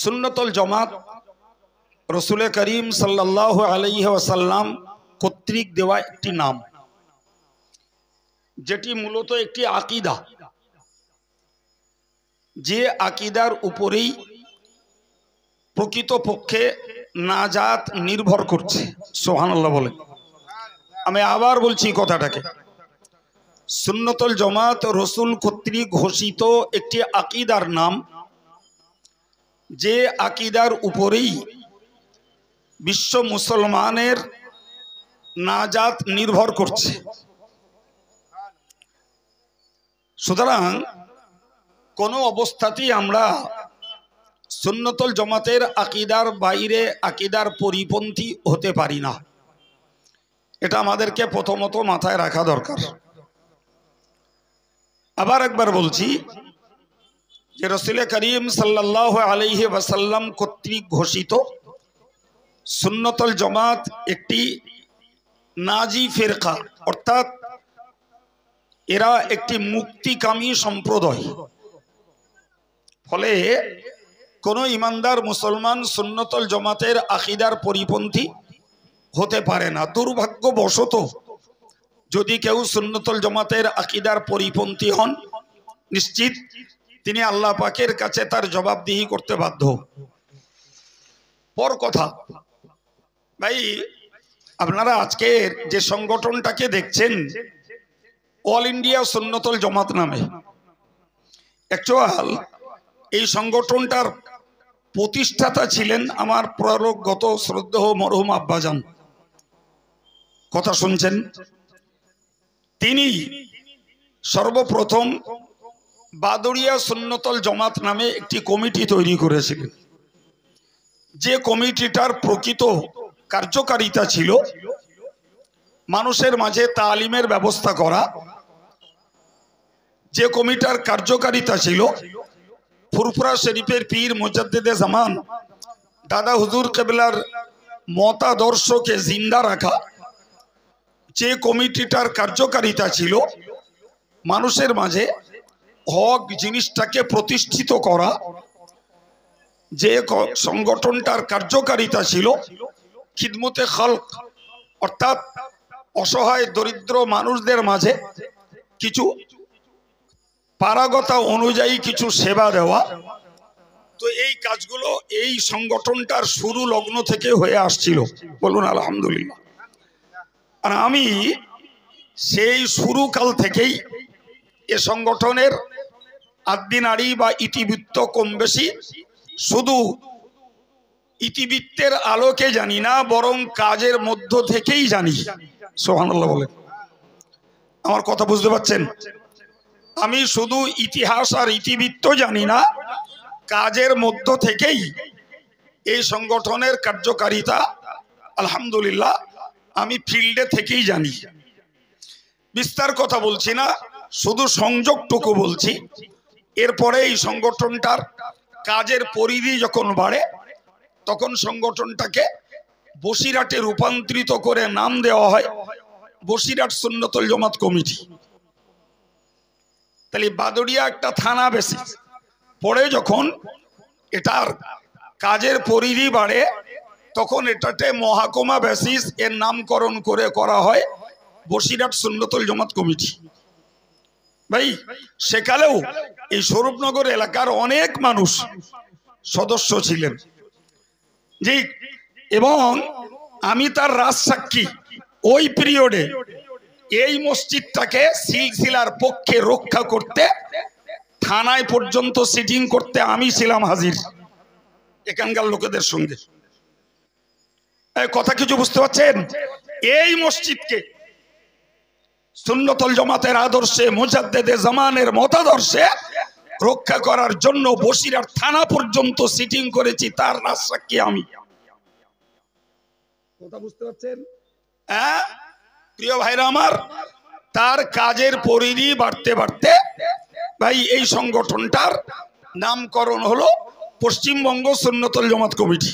সুন্নতুল জামাত রসুল করিম সাল্লাল্লাহু আলাইহি ওয়াসাল্লাম কর্তৃক দেওয়া একটি নাম, যেটি মূলত একটি আকীদা, যে আকীদার উপরেই প্রকৃতপক্ষে নাজাত নির্ভর করছে। সুবহানাল্লাহ বলে। আমি আবার বলছি কথাটাকে, সুন্নতুল জামাত রসুল কর্তৃক ঘোষিত একটি আকীদার নাম, যে আকীদার উপরেই বিশ্ব মুসলমানের নাজাত নির্ভর করছে। সুতরাং কোনো অবস্থাতেই আমরা সুন্নতুল জামাতের আকীদার বাইরে, আকীদার পরিপন্থী হতে পারি না। এটা আমাদেরকে প্রথমত মাথায় রাখা দরকার। আবার একবার বলছি যে রাসূল করিম সাল্লাল্লাহু আলাইহি ওয়াসাল্লাম কর্তৃক ঘোষিত সুন্নতুল জামাত একটি নাজি ফিরকা, অর্থাৎ এরা একটি মুক্তিকামী সম্প্রদায়। ফলে কোন ইমানদার মুসলমান সুন্নতুল জামাতের আকীদার পরিপন্থী হতে পারে না। দুর্ভাগ্যবশত যদি কেউ সুন্নতুল জামাতের আকীদার পরিপন্থী হন, নিশ্চিত তিনি আল্লাহ পাকের কাছে তার জবাবদিহি করতে বাধ্য। পর কথা ভাই, আপনারা আজকের যে সংগঠনটাকে দেখছেন অল ইন্ডিয়া সুন্নতুল জামাত নামে, অ্যাকচুয়াল এই সংগঠনটার প্রতিষ্ঠাতা ছিলেন আমার প্রয়ারগত শ্রদ্ধেয় মরহুম আব্বাজান। কথা শুনছেন? তিনি সর্বপ্রথম বাদুড়িয়া সুন্নতুল জামাত নামে একটি কমিটি তৈরি করেছিলেন, যে কমিটিটার প্রকৃত কার্যকারিতা ছিল মানুষের মাঝে তালিমের ব্যবস্থা করা। যে কমিটির কার্যকারিতা ছিল ফুরফুরা শরীফের পীর মুজাদ্দিদে জামান দাদা হুজুর কেবলার মতাদর্শকে জিন্দা রাখা। যে কমিটিটার কার্যকারিতা ছিল মানুষের মাঝে হক জিনিসটাকে প্রতিষ্ঠিত করা। যে সংগঠনটার কার্যকারিতা ছিল খিদমতে খালক, অর্থাৎ অসহায় দরিদ্র মানুষদের মাঝে কিছু পারগতা অনুযায়ী কিছু সেবা দেওয়া। তো এই কাজগুলো এই সংগঠনটার শুরু লগ্ন থেকে হয়ে আসছিল, বলুন আলহামদুলিল্লাহ। আর আমি সেই শুরুকাল থেকেই এ সংগঠনের আদ্দিনাড়ি বা ইতিবৃত্ত কম বেশি শুধু ইতিবৃত্তের আলোকে জানি না, বরং কাজের মধ্য থেকেই জানি। সুবহানাল্লাহ বলে। আমার কথা বুঝতে পারছেন? আমি শুধু ইতিহাস আর ইতিবৃত্ত জানি না, কাজের মধ্য থেকেই এই সংগঠনের কার্যকারিতা আলহামদুলিল্লাহ আমি ফিল্ডে থেকেই জানি। বিস্তার কথা বলছি না, শুধু সংযোগটুকু বলছি। এরপরে এই সংগঠনটার কাজের পরিধি যখন বাড়ে, তখন সংগঠনটাকে বসিরহাটে রূপান্তরিত করে নাম দেওয়া হয় বসিরহাট সুন্নতুল জামাত কমিটি। তাহলে বাদুড়িয়া একটা থানা বেসিস, পরে যখন এটার কাজের পরিধি বাড়ে তখন এটাতে মহকুমা বেসিস এর নামকরণ করে করা হয় বসিরহাট সুন্নতুল জামাত কমিটি। ভাই, সেকালেও এই স্বরূপনগর এলাকার অনেক মানুষ সদস্য ছিলেন জি, এবং আমি তার রাজসাক্ষী। ওই পিরিয়ডে এই মসজিদটাকে সিলসিলার পক্ষে রক্ষা করতে থানায় পর্যন্ত সিটিং করতে আমি ছিলাম হাজির এখানকার লোকেদের সঙ্গে। কথা কিছু বুঝতে পারছেন? এই মসজিদকে সুন্নতুল জামাতের আদর্শে, মুজাদ্দিদে জামানের মতাদর্শে রক্ষা করার জন্য বসিরহাট থানা পর্যন্ত সিটিং করেছি, তার রাজসাক্ষী আমি। কথা বুঝতে পারছেন? হ্যাঁ প্রিয় ভাইরা আমার, তার কাজের পরিধি বাড়তে বাড়তে ভাই এই সংগঠনটার নামকরণ হলো পশ্চিমবঙ্গ সুন্নতুল জামাত কমিটি।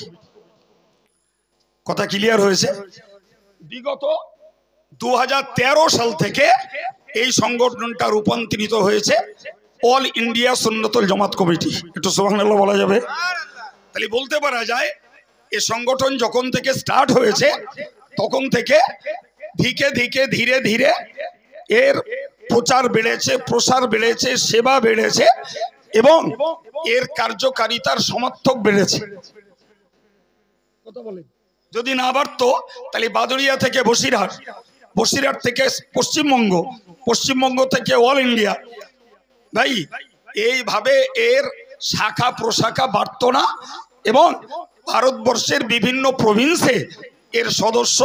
কথা ক্লিয়ার হয়েছে? বিগত 2013 সাল থেকে এই সংগঠনটা রূপান্তরিত হয়েছে অল ইন্ডিয়া সুন্নতুল জামাত কমিটি। একটু সুবহানাল্লাহ বলা যাবে? তাহলে বলতে পারা যায় এই সংগঠন যখন থেকে স্টার্ট হয়েছে তখন থেকে ধীরে ধীরে ধীরে ধীরে এর প্রচার বেড়েছে, প্রসার বেড়েছে, সেবা বেড়েছে এবং এর কার্যকারিতার সমর্থক বেড়েছে। যদি না বাড়তো তাহলে বাদুড়িয়া থেকে বসিরহাট, বসিরহাট থেকে পশ্চিমবঙ্গ, পশ্চিমবঙ্গ থেকে অল ইন্ডিয়া, ভাই এইভাবে এর শাখা প্রশাখা বাড়তো না এবং ভারতবর্ষের বিভিন্ন প্রভিন্সে এর সদস্য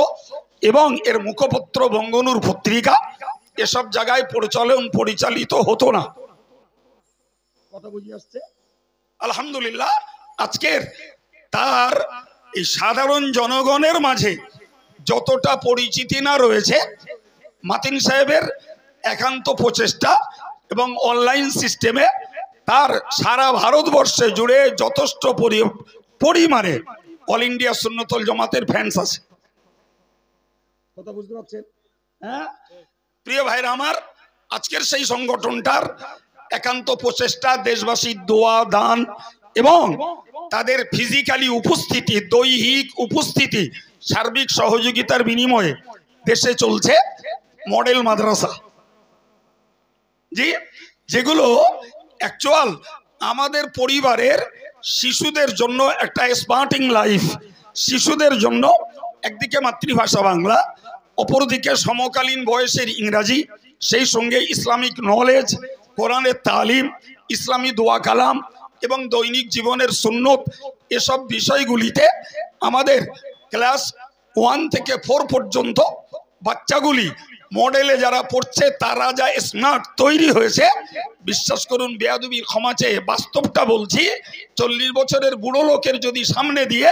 এবং এর মুখপত্র বঙ্গনুর পত্রিকা এসব জায়গায় পরিচালিত হতো না। কথা বুঝে আসছে? আলহামদুলিল্লাহ আজকের তার এই সাধারণ জনগণের মাঝে যতটা পরিচিতি না রয়েছে, মাতিন সাহেবের একান্ত প্রচেষ্টা এবং অনলাইন সিস্টেমে তার সারা ভারতবর্ষে জুড়ে যথেষ্ট পরিমাণে অল ইন্ডিয়া সুন্নতুল জামাতের ফ্যান্স আছে। কথা বুঝতে পারছেন? হ্যাঁ প্রিয় ভাইরা আমার, আজকের সেই সংগঠনটার একান্ত প্রচেষ্টা, দেশবাসীর দোয়া দান এবং তাদের ফিজিক্যালি উপস্থিতি, দৈহিক উপস্থিতি, সার্বিক সহযোগিতার বিনিময়ে দেশে চলছে মডেল মাদ্রাসা, জি, যেগুলো অ্যাকচুয়াল আমাদের পরিবারের শিশুদের জন্য একটা স্মার্টিং লাইফ, শিশুদের জন্য একদিকে মাতৃভাষা বাংলা, অপরদিকে সমকালীন বয়সের ইংরাজি, সেই সঙ্গে ইসলামিক নলেজ, কোরআনের তালিম, ইসলামী দোয়া কালাম এবং দৈনিক জীবনের সুন্নত, এসব বিষয়গুলিতে আমাদের ক্লাস 1 থেকে 4 পর্যন্ত বাচ্চাগুলি মডেলে যারা পড়ছে তারা যা স্মার্ট তৈরি হয়েছে, বিশ্বাস করুন বেয়াদবির ক্ষমা চেয়ে বাস্তবটা বলছি, 40 বছরের বুড়ো লোকের যদি সামনে দিয়ে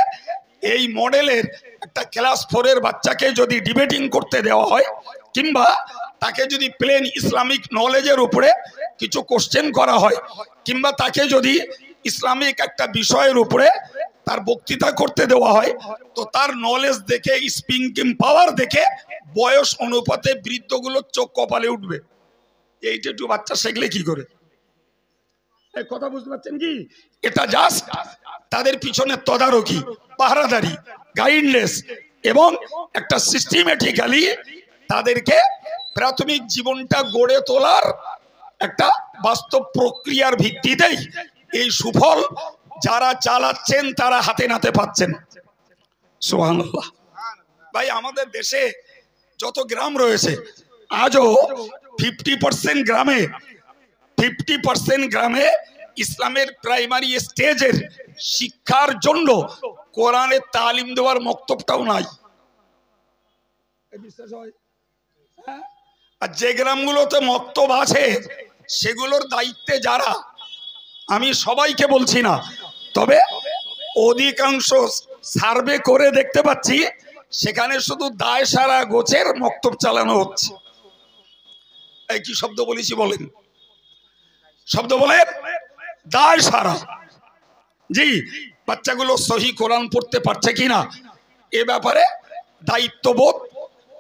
এই মডেলের একটা ক্লাস 4-এর বাচ্চাকে যদি ডিবেটিং করতে দেওয়া হয় কিংবা তাকে যদি প্লেন ইসলামিক নলেজের উপরে কিছু কোশ্চেন করা হয় কিংবা তাকে যদি ইসলামিক একটা বিষয়ের উপরে তার বক্তৃতা করতে দেওয়া হয়, তো তার নলেজ দেখে, স্পিকিং পাওয়ার দেখে বয়স অনুপাতে বৃদ্ধগুলোর চোখ কপালে উঠবে। এইটা একটু বাচ্চা শিখলে কি করে? কথা বুঝতে পারছেন কি? এটা জাস্ট তাদের পিছনে তদারকি, পাহারাদারি, গাইডলেস এবং একটা সিস্টেমেটিক্যালি তাদেরকে প্রাথমিক জীবনটা গড়ে তোলার একটা বাস্তব প্রক্রিয়ার ভিত্তিতেই এই সুফল যারা চালাচ্ছেন তারা হাতে নাতে পাচ্ছেন। সুবহানাল্লাহ। ভাই আমাদের দেশে যত গ্রাম রয়েছে আজও 50% গ্রামে 50% গ্রামে ইসলামের প্রাইমারি স্টেজের শিক্ষার জন্য কোরআনের তালিম দেওয়ার মক্তবটাও নাই। আর যে গ্রামগুলোতে মক্তব আছে সেগুলোর দায়িত্বে যারা, আমি সবাইকে বলছি না, তবে অধিকাংশ সার্ভে করে দেখতে পাচ্ছি সেখানে শুধু দায় সারা গোছের মক্তব চালানো হচ্ছে। এই কি শব্দ বলেছি বলেন? শব্দ বলেন দায় সারা। জি, বাচ্চাগুলো সহি কোরআন পড়তে পারছে কিনা এ ব্যাপারে দায়িত্ববোধ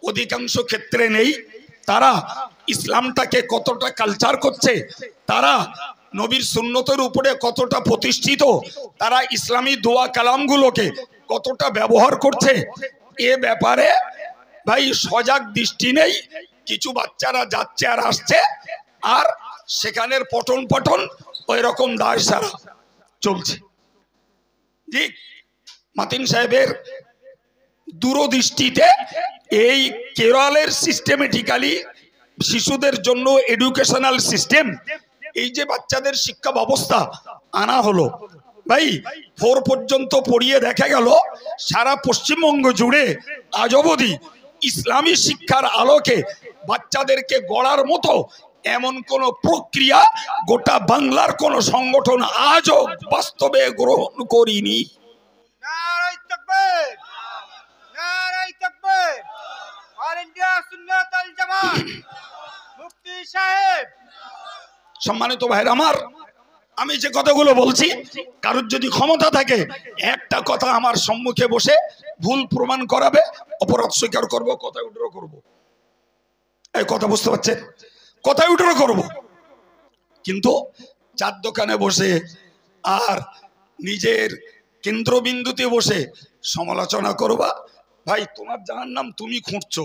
অধিকাংশ ক্ষেত্রে নেই। তারা ইসলামটাকে কতটা কালচার করছে, তারা নবীর সুন্নতের উপরে কতটা প্রতিষ্ঠিত, তারা ইসলামী দোয়া কালামগুলোকে কতটা ব্যবহার করছে, এ ব্যাপারে ভাই সজাগ দৃষ্টি নেই। কিছু বাচ্চারা যাচ্ছে আর আসছে, আর সেখানের পঠন পাঠন ওই রকম দায় সারা চলছে। জি, মাতিন সাহেবের দূরদৃষ্টিতে এই কেরলের সিস্টেমেটিক্যালি শিশুদের জন্য এডুকেশনাল সিস্টেম, এই যে বাচ্চাদের শিক্ষা ব্যবস্থা আনা হলো, ভাই 4 পর্যন্ত পড়িয়ে দেখা গেল সারা পশ্চিমবঙ্গ জুড়ে আজ অবধি ইসলামী শিক্ষার আলোকে বাচ্চাদেরকে গড়ার মতো এমন কোন প্রক্রিয়া গোটা বাংলার কোন সংগঠন আজও বাস্তবে গ্রহণ করিনি। নারায়ে তাকবীর, নারায়ে তাকবীর, অল ইন্ডিয়া সুন্নাতুল জামাত, মুফতি সাহেব। সম্মানিত ভাইরা আমার, আমি যে কথাগুলো বলছি কারোর যদি ক্ষমতা থাকে একটা কথা আমার সম্মুখে বসে ভুল প্রমাণ করাবে, অপরাধ স্বীকার করব, কথা উঠরো করব। এই কথা বুঝতে পারছেন? কথা উঠরো করব। কিন্তু চার দোকানে বসে আর নিজের কেন্দ্রবিন্দুতে বসে সমালোচনা করবা। ভাই তোমার জাহান্নাম তুমি খুঁড়ছো,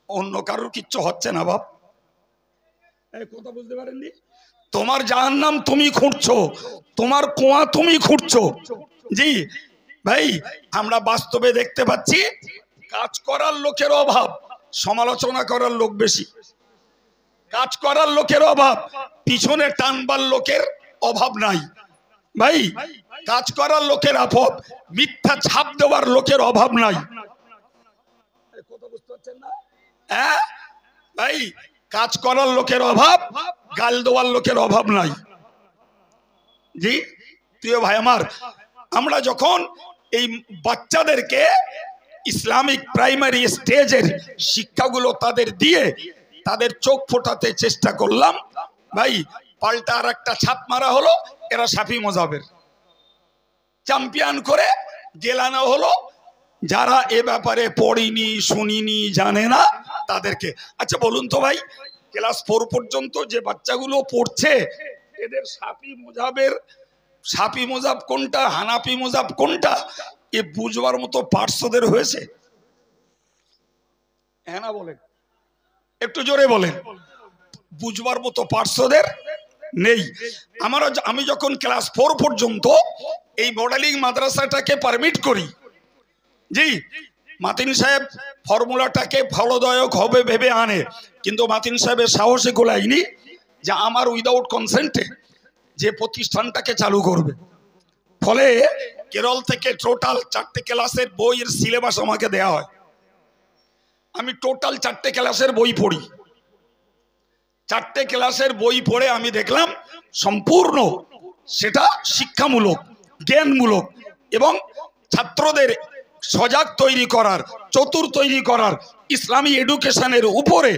অন্য কারোর কিচ্ছু হচ্ছে না বাপ। কথা বুঝতে পারেননি? তোমার জাহান্নাম তুমি খুঁড়ছো, তোমার কুয়া তুমি খুঁড়ছো। জি ভাই, আমরা বাস্তবে দেখতে পাচ্ছি কাজ করার লোকের অভাব, সমালোচনা করার লোক বেশি। কাজ করার লোকের অভাব, পিছনে টানবার লোকের অভাব নাই। ভাই কাজ করার লোকের অভাব, মিথ্যা ছাপ দেওয়ার লোকের অভাব নাই। কথা বুঝতে পারছেন না? হ্যাঁ ভাই, কাজ করার লোকের অভাব, গাল দেওয়ার লোকের অভাব নাই। জি প্রিয় ভাই আমার, আমরা যখন এই বাচ্চাদেরকে ইসলামিক প্রাইমারি স্টেজের শিক্ষাগুলো তাদের দিয়ে তাদের চোখ ফোটাতে চেষ্টা করলাম, ভাই পাল্টা আর একটা ছাপ মারা হলো, এরা শাফি মজাবের চ্যাম্পিয়ন করে গেলানো হলো। যারা এ ব্যাপারে পড়িনি, শুনিনি, জানে না তাদেরকে। আচ্ছা বলুন তো ভাই, ক্লাস 4 পর্যন্ত যে বাচ্চাগুলো পড়ছে, এদের শাফি মজাব কোনটা, হানাফি মজাব কোনটা, এ বুঝবার মতো পার্শ্বদের হয়েছে? হ্যাঁ না বলেন, একটু জোরে বলেন। বুঝবার মতো পার্শ্বদের নেই। আমি যখন ক্লাস 4 পর্যন্ত এই মডেলিং মাদ্রাসাটাকে পারমিট করি, জি মাতিন সাহেব ফর্মুলাটাকে ফলদায়ক হবে ভেবে আনে, কিন্তু মাতিন সাহেবের সাহসে গোলাইনি যে আমার উইদাউট কনসেন্টে যে প্রতিষ্ঠানটাকে চালু করবে। ফলে কেরল থেকে টোটাল 4টে ক্লাসের বইয়ের সিলেবাস আমাকে দেয়া হয়। আমি টোটাল 4টে ক্লাসের বই পড়ি। 4টে ক্লাসের বই পড়ে আমি দেখলাম সম্পূর্ণ সেটা শিক্ষামূলক, জ্ঞানমূলক এবং ছাত্রদের সজাগ তৈরি করার, চতুর তৈরি করার, ইসলামী এডুকেশনের উপরে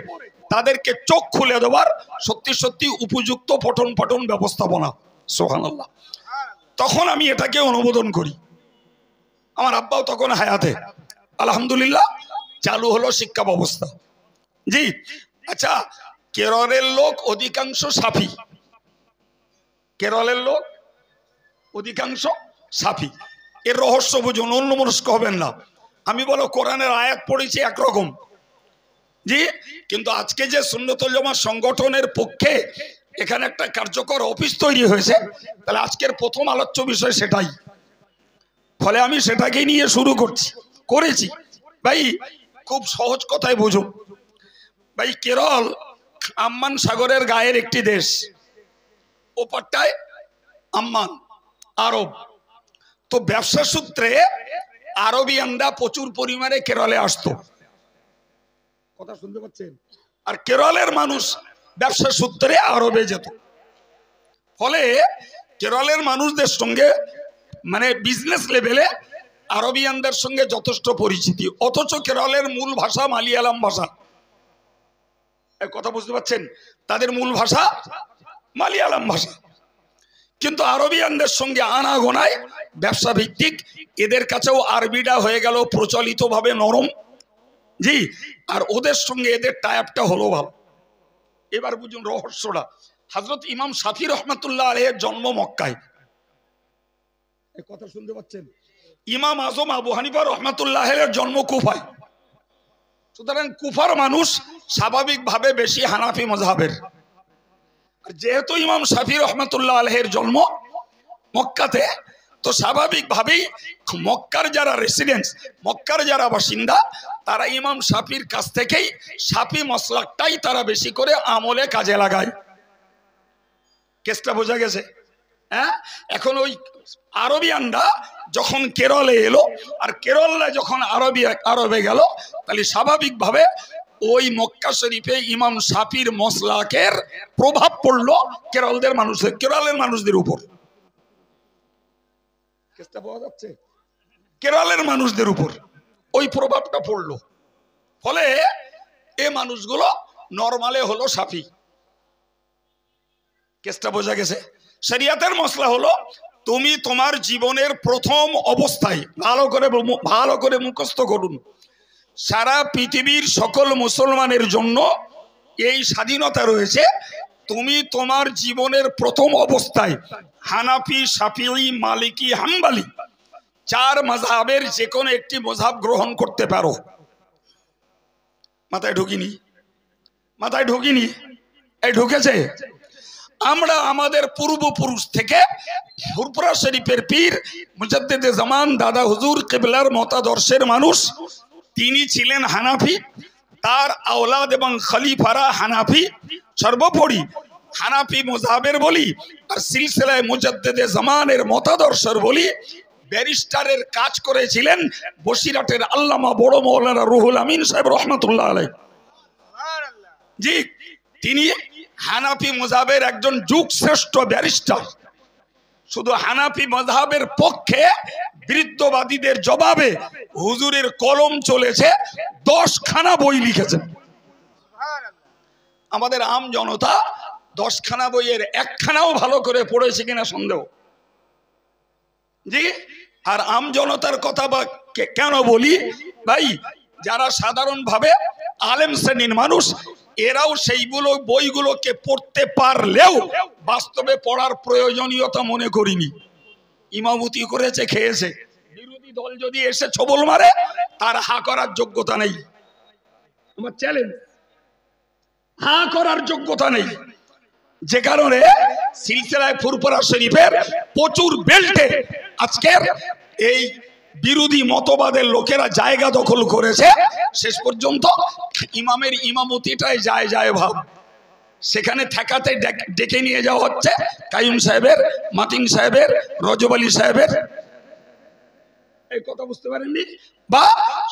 তাদেরকে চোখ খুলে দেওয়ার সত্যি সত্যি উপযুক্ত পঠন পাঠন ব্যবস্থাপনা। সুবহানাল্লাহ। তখন আমি এটাকে অনুমোদন করি। আমার আব্বাও তখন হায়াতে, আলহামদুলিল্লাহ চালু হলো শিক্ষা ব্যবস্থা। জি আচ্ছা, কেরলের লোক অধিকাংশ সাফি, কেরলের লোক অধিকাংশ সাফি। এর রহস্য বুঝুন, অন্যমনস্ক হবেন না। আমি বলো কোরআনের আয়াত পড়েছি একরকম, জি, কিন্তু আজকে যে সুন্নতুল জামাত সংগঠনের পক্ষে এখানে একটা কার্যকর অফিস তৈরি হয়েছে, তাহলে আজকের প্রথম আলোচ্য বিষয় সেটাই। ফলে আমি সেটাকে নিয়ে শুরু করেছি। ভাই খুব সহজ কথায় বুঝুন। ভাই কেরল আম্মান সাগরের গায়ের একটি দেশ, ওপারটায় আম্মান, আরব। তো ব্যবসা সূত্রে আরবিয়ানরা প্রচুর পরিমাণে কেরলে আসতো। কথা শুনতে পাচ্ছেন? আর কেরলের মানুষ ব্যবসা সূত্রে আরবে যেত। ফলে কেরলের মানুষদের সঙ্গে মানে বিজনেস লেভেলে আরবিয়ানদের সঙ্গে যথেষ্ট পরিচিতি। অথচ কেরলের মূল ভাষা মালিয়ালাম ভাষা। কথা বুঝতে পারছেন? তাদের মূল ভাষা মালিয়ালাম ভাষা, কিন্তু আরবিয়ানদের সঙ্গে আনাগোনায় ব্যবসা ভিত্তিক এদের কাছেও আরবিটা হয়ে গেল প্রচলিত ভাবে নরম। জি, আর ওদের সঙ্গে এদের টাইপটা হলো ভালো। এবার বুঝুন রহস্যটা। হযরত ইমাম শাফি রহমাতুল্লাহ আলাইহির জন্ম মক্কায়। কথা শুনতে পাচ্ছেন? ইমাম আজম আবু হানিফা রহমাতুল্লাহ আলাইহির জন্ম কুফায়। সুতরাং কুফার মানুষ স্বাভাবিকভাবে বেশি হানাফি মাযহাবের। আর যেহেতু ইমাম শাফি রহমাতুল্লাহ আলাইহির জন্ম মক্কাতে, তো স্বাভাবিকভাবেই মক্কার যারা রেসিডেন্টস, মক্কার যারা বাসিন্দা, তারা ইমাম শাফির কাছ থেকেই শাফি মাসলাকটাই তারা বেশি করে আমলে কাজে লাগায়। কেসটা বোঝা গেছে? হ্যাঁ, এখন ওই আরবিয়ানরা যখন কেরলে এলো, আর কেরলে যখন আরবে গেল, তাহলে স্বাভাবিকভাবে ওই মক্কা শরীফে ইমাম শাফির মাসলাকের প্রভাব পড়লো কেরলের মানুষদের উপর। কেসটা পাওয়া যাচ্ছে? কেরলের মানুষদের উপর ওই প্রভাবটা পড়লো। ফলে এই মানুষগুলো নরমালে হলো শাফি। কেসটা বোঝা গেছে? শরিয়াতের মসলা হলো, তুমি তোমার জীবনের প্রথম অবস্থায় ভালো করে মুখস্থ করুন, সারা পৃথিবীর সকল মুসলমানের জন্য এই স্বাধীনতা রয়েছে, তুমি তোমার জীবনের প্রথম অবস্থায় হানাফি, শাফিঈ, মালিকি, হাম্বলি চার মাযহাবের যে কোনো একটি মাযহাব গ্রহণ করতে পারো। মাথায় ঢুকিনি? মাথায় ঢুকিনি? এই ঢুকেছে। আমরা আমাদের পূর্বপুরুষ থেকে ফুরফুরা শরীফের পীর মুজাদ্দিদে জামান দাদা হুজুর কিবলার মতাদর্শের মানুষ, তিনি ছিলেন হানাফি, তার আওলাদ এবং খলিফারা হানাফি। সর্বোপরি হানাফি মাযহাবের বলি আর সিলসিলায় মুজাদ্দিদে জামানের মতাদর্শের বলি ব্যারিস্টারের কাজ করেছিলেন বসিরহাটের আল্লামা বড় মাওলানা রুহুল আমিন সাহেব রহমাতুল্লাহ আলাইহি। জি, তিনি হানাফি মাযহাবের একজন যুগ শ্রেষ্ঠ ব্যারিস্টার। শুধু হানাফি মাযহাবের পক্ষে বৃদ্ধবাদীদের জবাবে হুজুরের কলম চলেছে, 10খানা বই লিখেছেন। আমাদের আম জনতা 10খানা বইয়ের 1খানাও ভালো করে পড়েছে কিনা সন্দেহ। জি, আর আম জনতার কথা বা কেন বলি ভাই, যারা সাধারণভাবে আলেম শ্রেণীর মানুষ, এরাও সেইগুলো বইগুলোকে পড়তে পারলেও বাস্তবে পড়ার প্রয়োজনীয়তা মনে করিনি। ইমামতি করেছে, খেয়েছে। বিরোধী দল যদি এসে ছবল মারে, তার হা করার যোগ্যতা নেই। আমার চ্যালেঞ্জ, হা করার যোগ্যতা নেই। যে কারণে সিলসিলায় ফুরফুরা শরীফের প্রচুর বেল্টে আজকের এই বিরোধী মতবাদের লোকেরা জায়গা দখল করেছে। শেষ পর্যন্ত ইমামের ইমামতিটাই যায় যায় ভাব। সেখানে ঠেকাতে ডেকে নিয়ে যাওয়া হচ্ছে কাইয়ুম সাহেবের, মাতিন সাহেবের, রজব আলী সাহেবের। এই কথা বুঝতে পারেননি? বা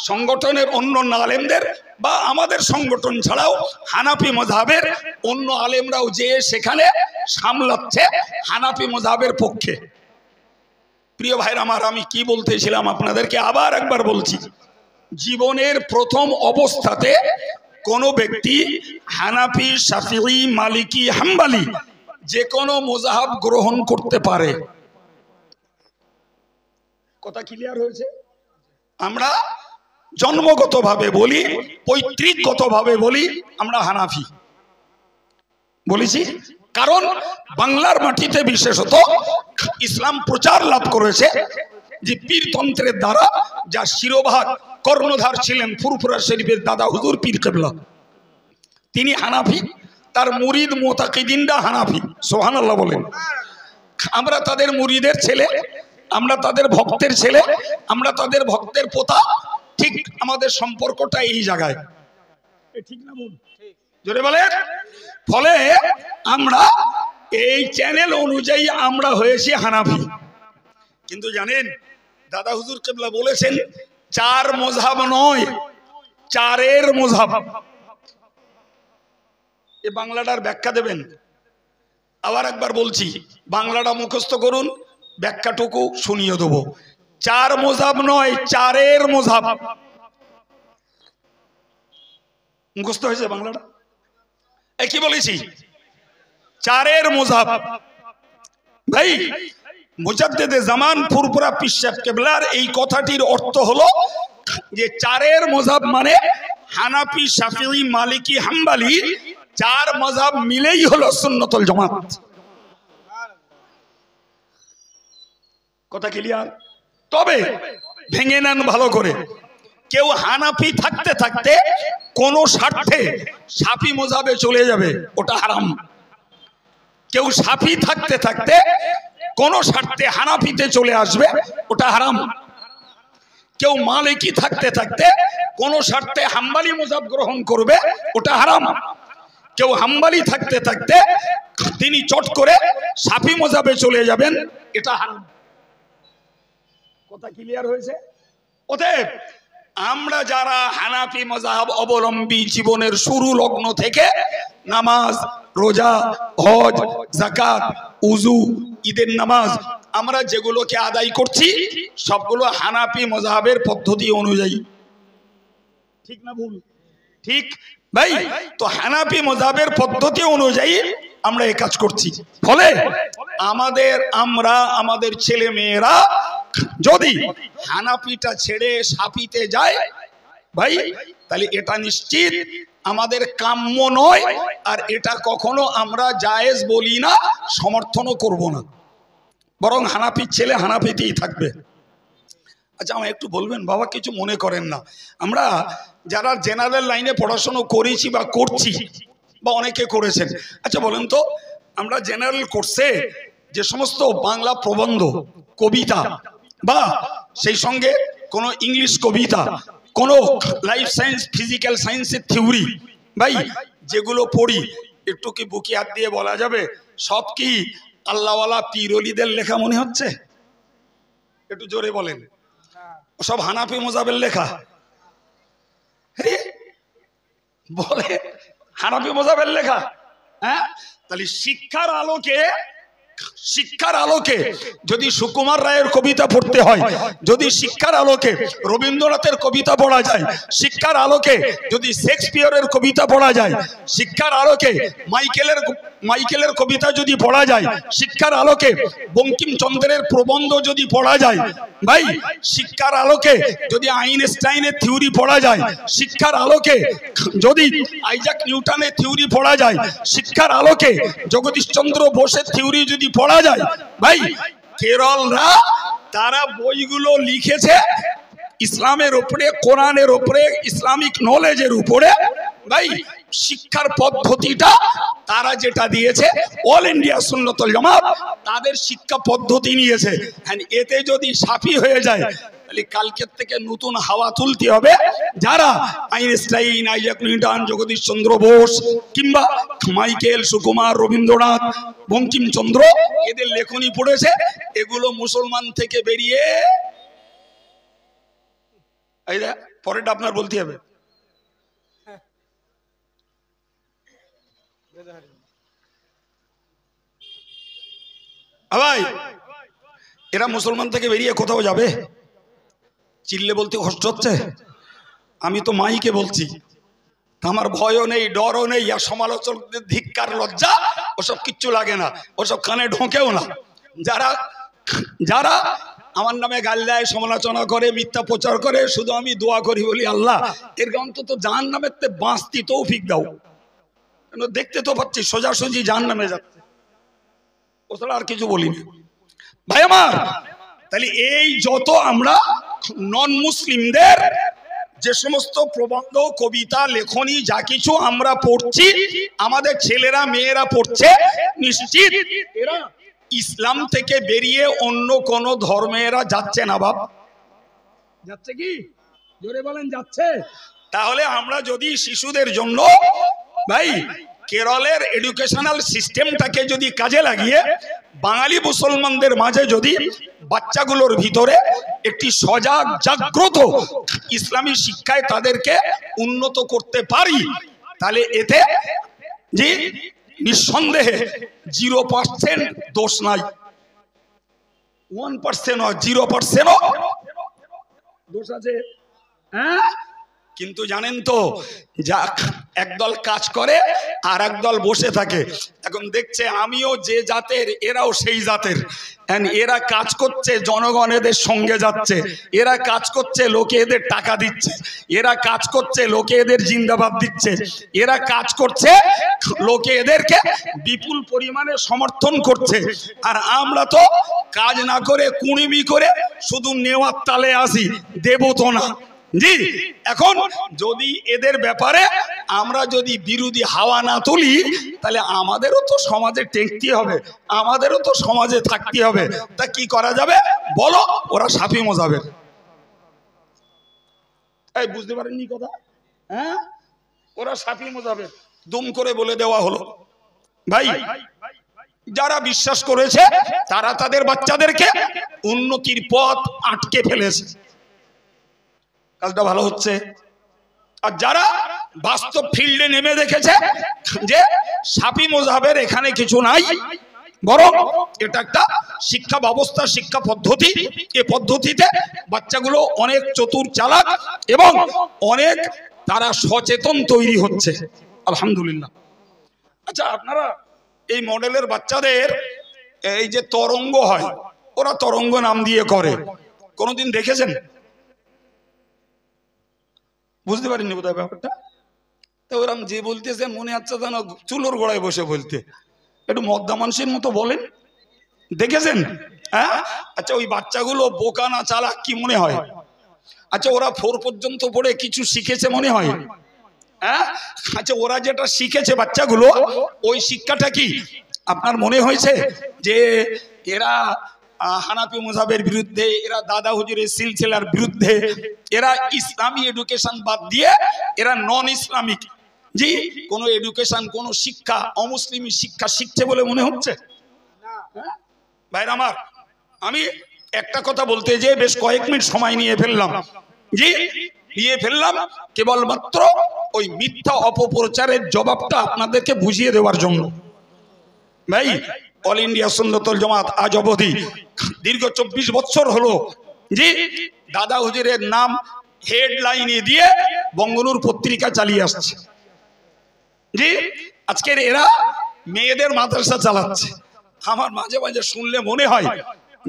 সংগঠনের অন্য আলেমদের, বা আমাদের সংগঠন ছাড়াও হানাফি মাযহাবের অন্য আলেমরাও যে সেখানে সামলাচ্ছে হানাফি মাযহাবের পক্ষে। প্রিয় ভাইরা আমার, আমি কি বলতেছিলাম আপনাদেরকে আবার একবার বলছি। জীবনের প্রথম অবস্থাতে কোনো ব্যক্তি হানাফি, শাফিঈ, মালিকি, হাম্বলি যে কোনো মাযহাব গ্রহণ করতে পারে। কথা ক্লিয়ার হয়েছে? আমরা জন্মগতভাবে বলি, পৈতৃকগতভাবে বলি আমরা হানাফি বলেছি, কারণ বাংলার মাটিতে বিশেষত ইসলাম প্রচার লাভ করেছে যে পীরতন্ত্রের দ্বারা, যা শিরোভাগ কর্ণধার ছিলেন ফুরফুরা শরীফের দাদা হুজুর পীর কেবলা। তিনি হানাফি, তার মুরিদ মুতাকিদিনরা হানাফি। সুবহানাল্লাহ বলেন। আমরা তাদের মুরিদের ছেলে, আমরা তাদের ভক্তের ছেলে, আমরা তাদের ভক্তের পোতা। ঠিক আমাদের সম্পর্কটা এই জায়গায়, ঠিক না বল? জোরে বলেন। ফলে আমরা এই চ্যানেল অনুযায়ী আমরা হয়েছি হানাফি। কিন্তু জানেন দাদা হুজুর কেবলা বলেছেন চার মাযহাব নয়, চারের মাযহাব। এ বাংলাটার ব্যাখ্যা দেবেন? আবার একবার বলছি, বাংলাটা মুখস্থ করুন, ব্যাখ্যাটুকু শুনিয়ে দেবো। চার মাযহাব নয়, চারের মাযহাব। মুখস্থ হয়েছে বাংলাটা? এই কি বলেছি? চারের মাযহাব। ভাই, মুজাদ্দিদে জামান ফুরফুরা পীর সাহেব কেবলার এই কথাটির অর্থ হলো যে চারের মাযহাব মানে হানাফি, শাফিঈ, মালিকি, হাম্বলি, চার মাযহাব মিলেই হলো সুন্নাতুল জামাত। কথা ক্লিয়ার? তবে ভেঙে নেন ভালো করে। কেউ হানাফি থাকতে থাকতে কোন স্বার্থে শাফি মাযহাবে চলে যাবে, ওটা হারাম। কেউ শাফি থাকতে থাকতে কোন স্বার্থে হানাফিতে চলে আসবে, ওটা হারাম। কেউ মালিকি থাকতে থাকতে কোন স্বার্থে হাম্বলি মাযহাব গ্রহণ করবে, ওটা হারাম। কেউ হাম্বলি থাকতে থাকতে তিনি চট করে শাফি মাযহাবে চলে যাবেন, এটা হারাম। কথা ক্লিয়ার হয়েছে? অতএব আমরা যারা হানাফি মাযহাব অবলম্বী, জীবনের শুরু লগ্ন থেকে নামাজ, রোজা, হজ, যাকাত, উযু, ঈদের নামাজ আমরা যেগুলোকে আদায় করছি সবগুলো হানাফি মাযহাবের পদ্ধতি অনুযায়ী। ঠিক না ভুল? ঠিক ভাই। তো হানাফি মাযহাবের পদ্ধতি অনুযায়ী আমরা এই কাজ করছি। ফলে আমাদের ছেলে মেয়েরা যদি হানাফিটা ছেড়ে শাফিতে যায় ভাই, তাহলে এটা নিশ্চিত আমাদের কাম্য নয়, আর এটা কখনো আমরা জায়েজ বলি না, সমর্থনও করব না। বরং হানাফির ছেলে হানাফিতেই থাকবে। আচ্ছা আমায় একটু বলবেন বাবা, কিছু মনে করেন না, আমরা যারা জেনারেল লাইনে পড়াশোনা করেছি বা করছি বা অনেকে করেছেন, আচ্ছা বলেন তো আমরা জেনারেল কোর্সে যে সমস্ত বাংলা প্রবন্ধ, কবিতা বা সেই সঙ্গে কোনো ইংলিশ কবিতা, কোনো লাইফ সায়েন্স, ফিজিক্যাল সায়েন্সের থিওরি ভাই যেগুলো পড়ি, একটু কি বুকে হাত দিয়ে বলা যাবে সব কি আল্লাহওয়ালা পীর ওলিদের লেখা মনে হচ্ছে? একটু জোরে বলেন। সব হানাফি মজাবের লেখা? বলে হানাফি মজাবের লেখা? হ্যাঁ, তাহলে শিক্ষার আলোকে যদি সুকুমার রায়ের কবিতা পড়তে হয়, যদি শিক্ষার আলোকে রবীন্দ্রনাথের কবিতা পড়া যায়, শিক্ষার আলোকে যদি শেক্সপিয়রের কবিতা পড়া যায়, শিক্ষার আলোকে মাইকেলের কবিতা যদি পড়া যায়, শিক্ষার আলোকে বঙ্কিমচন্দ্রের প্রবন্ধ যদি পড়া যায় ভাই, শিক্ষার আলোকে যদি আইনস্টাইনের থিওরি পড়া যায়, শিক্ষার আলোকে যদি আইজাক নিউটনের থিওরি পড়া যায়, শিক্ষার আলোকে জগদীশচন্দ্র বোসের থিওরি যদি পড়া যায় ভাই, কেরলরা তারা বইগুলো লিখেছে ইসলামের উপরে, কোরআনের উপরে, ইসলামিক নলেজের উপরে ভাই। শিক্ষার পদ্ধতিটা তারা যেটা দিয়েছে অল ইন্ডিয়া সুন্নাতুল জামাত তাদের শিক্ষা পদ্ধতি নিয়েছে। এতে যদি সাফি হয়ে যায় তাহলে কালকের থেকে নতুন হাওয়া তুলতে হবে। যারা Einstein, Isaac Newton, Jagadish Chandra Bose কিংবা মাইকেল, সুকুমার, রবীন্দ্রনাথ, বঙ্কিমচন্দ্র এদের লেখনী পড়েছে, এগুলো মুসলমান থেকে বেরিয়ে পরেরটা আপনার বলতে হবে। ভাই এরা মুসলমান থেকে বেরিয়ে কোথাও যাবে? চিল্লে বলতে কষ্ট হচ্ছে, আমি তো মাইকে বলছি, আমার ভয়ও নেই, ডরও নেই, আর সমালোচকদের ধিক্কার, লজ্জা ওসব কিচ্ছু লাগে না, ওসব কানে ঢোকেও না। যারা আমার নামে গাল দেয়, সমালোচনা করে, মিথ্যা প্রচার করে, শুধু আমি দোয়া করি, বলি আল্লাহ এর অন্তত জাহান্নামের তে বাঁচতি তৌফিক দাও। দেখতে তো পাচ্ছি সোজাসুজি জাহান্নামে যাচ্ছে, ওছাড়া আর কিছু বলি না ভাই আমার। তাহলে এই যত আমরা নন মুসলিমদের যে সমস্ত প্রবন্ধ, কবিতা, লেখনী যা কিছু আমরা পড়ছি, আমাদের ছেলেরা মেয়েরা পড়ছে, নিশ্চিত এরা ইসলাম থেকে বেরিয়ে অন্য কোন ধর্মেরা যাচ্ছে না বাপ? যাচ্ছে কি? জোরে বলেন যাচ্ছে? তাহলে আমরা যদি শিশুদের জন্য ভাই কেরলের এডুকেশনাল সিস্টেমটাকে যদি কাজে লাগিয়ে বাঙালি মুসলমানদের মাঝে যদি বাচ্চাগুলোর ভিতরে একটি সজাগ জাগ্রত ইসলামী শিক্ষায় তাদেরকে উন্নত করতে পারি, তাহলে এতে যে নিঃসন্দেহে 0% দোষ নাই, 1% 0% দোষ আছে। হ্যাঁ, কিন্তু জানেন তো যাক একদল কাজ করে আর একদল বসে থাকে। এখন দেখছে আমিও যে জাতের এরাও সেই জাতের, এরা কাজ করছে জনগণ এদের সঙ্গে যাচ্ছে, এরা কাজ করছে লোকে এদের টাকা দিচ্ছে, এরা কাজ করছে লোকে এদের জিন্দাবাদ দিচ্ছে, এরা কাজ করছে লোকে এদেরকে বিপুল পরিমাণে সমর্থন করছে। আর আমরা তো কাজ না করে কুড়িমি করে শুধু নেওয়ার তালে আসি, দেব তো না। জি, এখন যদি এদের ব্যাপারে আমরা যদি বিরোধী হাওয়া না তুলি, তাহলে আমাদেরও তো সমাজে টেকতে হবে, আমাদেরও তো সমাজে থাকতে হবে। তা কি করা যাবে বলো? ওরা শাফি মাযহাবের, এই বুঝতে পারেননি কথা? হ্যাঁ, ওরা শাফি মাযহাবের, দুম করে বলে দেওয়া হলো। ভাই যারা বিশ্বাস করেছে তারা তাদের বাচ্চাদেরকে উন্নতির পথ আটকে ফেলেছে, কাজটা ভালো হচ্ছে। আর যারা বাস্তব ফিল্ডে নেমে দেখেছে যে শাফি মাযহাবের এখানে কিছু নাই, বরং এটা একটা শিক্ষা ব্যবস্থা, শিক্ষা পদ্ধতি, এই পদ্ধতিতে বাচ্চাগুলো অনেক চতুর, চালাক এবং অনেক তারা সচেতন তৈরি হচ্ছে, আলহামদুলিল্লাহ। আচ্ছা আপনারা এই মডেলের বাচ্চাদের এই যে তরঙ্গ হয়, ওরা তরঙ্গ নাম দিয়ে করে, কোনোদিন দেখেছেন? বুঝতে পারিনি বোধহয় ব্যাপারটা। তো ওরা যে বলতেছে মনে হচ্ছে যেন চুলোর গোড়ায় বসে বলতে, একটু মদ্দা মানুষের মতো বলেন, দেখেছেন? হ্যাঁ, আচ্ছা ওই বাচ্চাগুলো বোকা না চালাক কি মনে হয়? আচ্ছা ওরা 4 পর্যন্ত পড়ে কিছু শিখেছে মনে হয়? হ্যাঁ, আচ্ছা ওরা যেটা শিখেছে বাচ্চাগুলো, ওই শিক্ষাটা কি আপনার মনে হয়েছে যে এরা হানাফি মাযহাবের বিরুদ্ধে, এরা দাদা হুজুরের সিলসিলার বিরুদ্ধে, এরা ইসলামী এডুকেশন বাদ দিয়ে এরা নন ইসলামিক জি কোনো এডুকেশন, কোনো শিক্ষা, অমুসলিমি শিক্ষা শিখছে বলে মনে হচ্ছে? ভাইরা আমার, আমি একটা কথা বলতে যে বেশ কয়েক মিনিট সময় নিয়ে ফেললাম, জি নিয়ে ফেললাম কেবলমাত্র ওই মিথ্যা অপপ্রচারের জবাবটা আপনাদেরকে বুঝিয়ে দেওয়ার জন্য। ভাই, অল ইন্ডিয়া সুন্নাতুল জামাত আজ অবধি দীর্ঘ 24 বছর হলো জি দাদা হুজুরের নাম হেডলাইনে দিয়ে বঙ্গনুর পত্রিকা চালিয়ে আসছে। জি আজকের এরা মেয়েদের মাদ্রাসা চালাচ্ছে। আমার মাঝে মাঝে শুনলে মনে হয়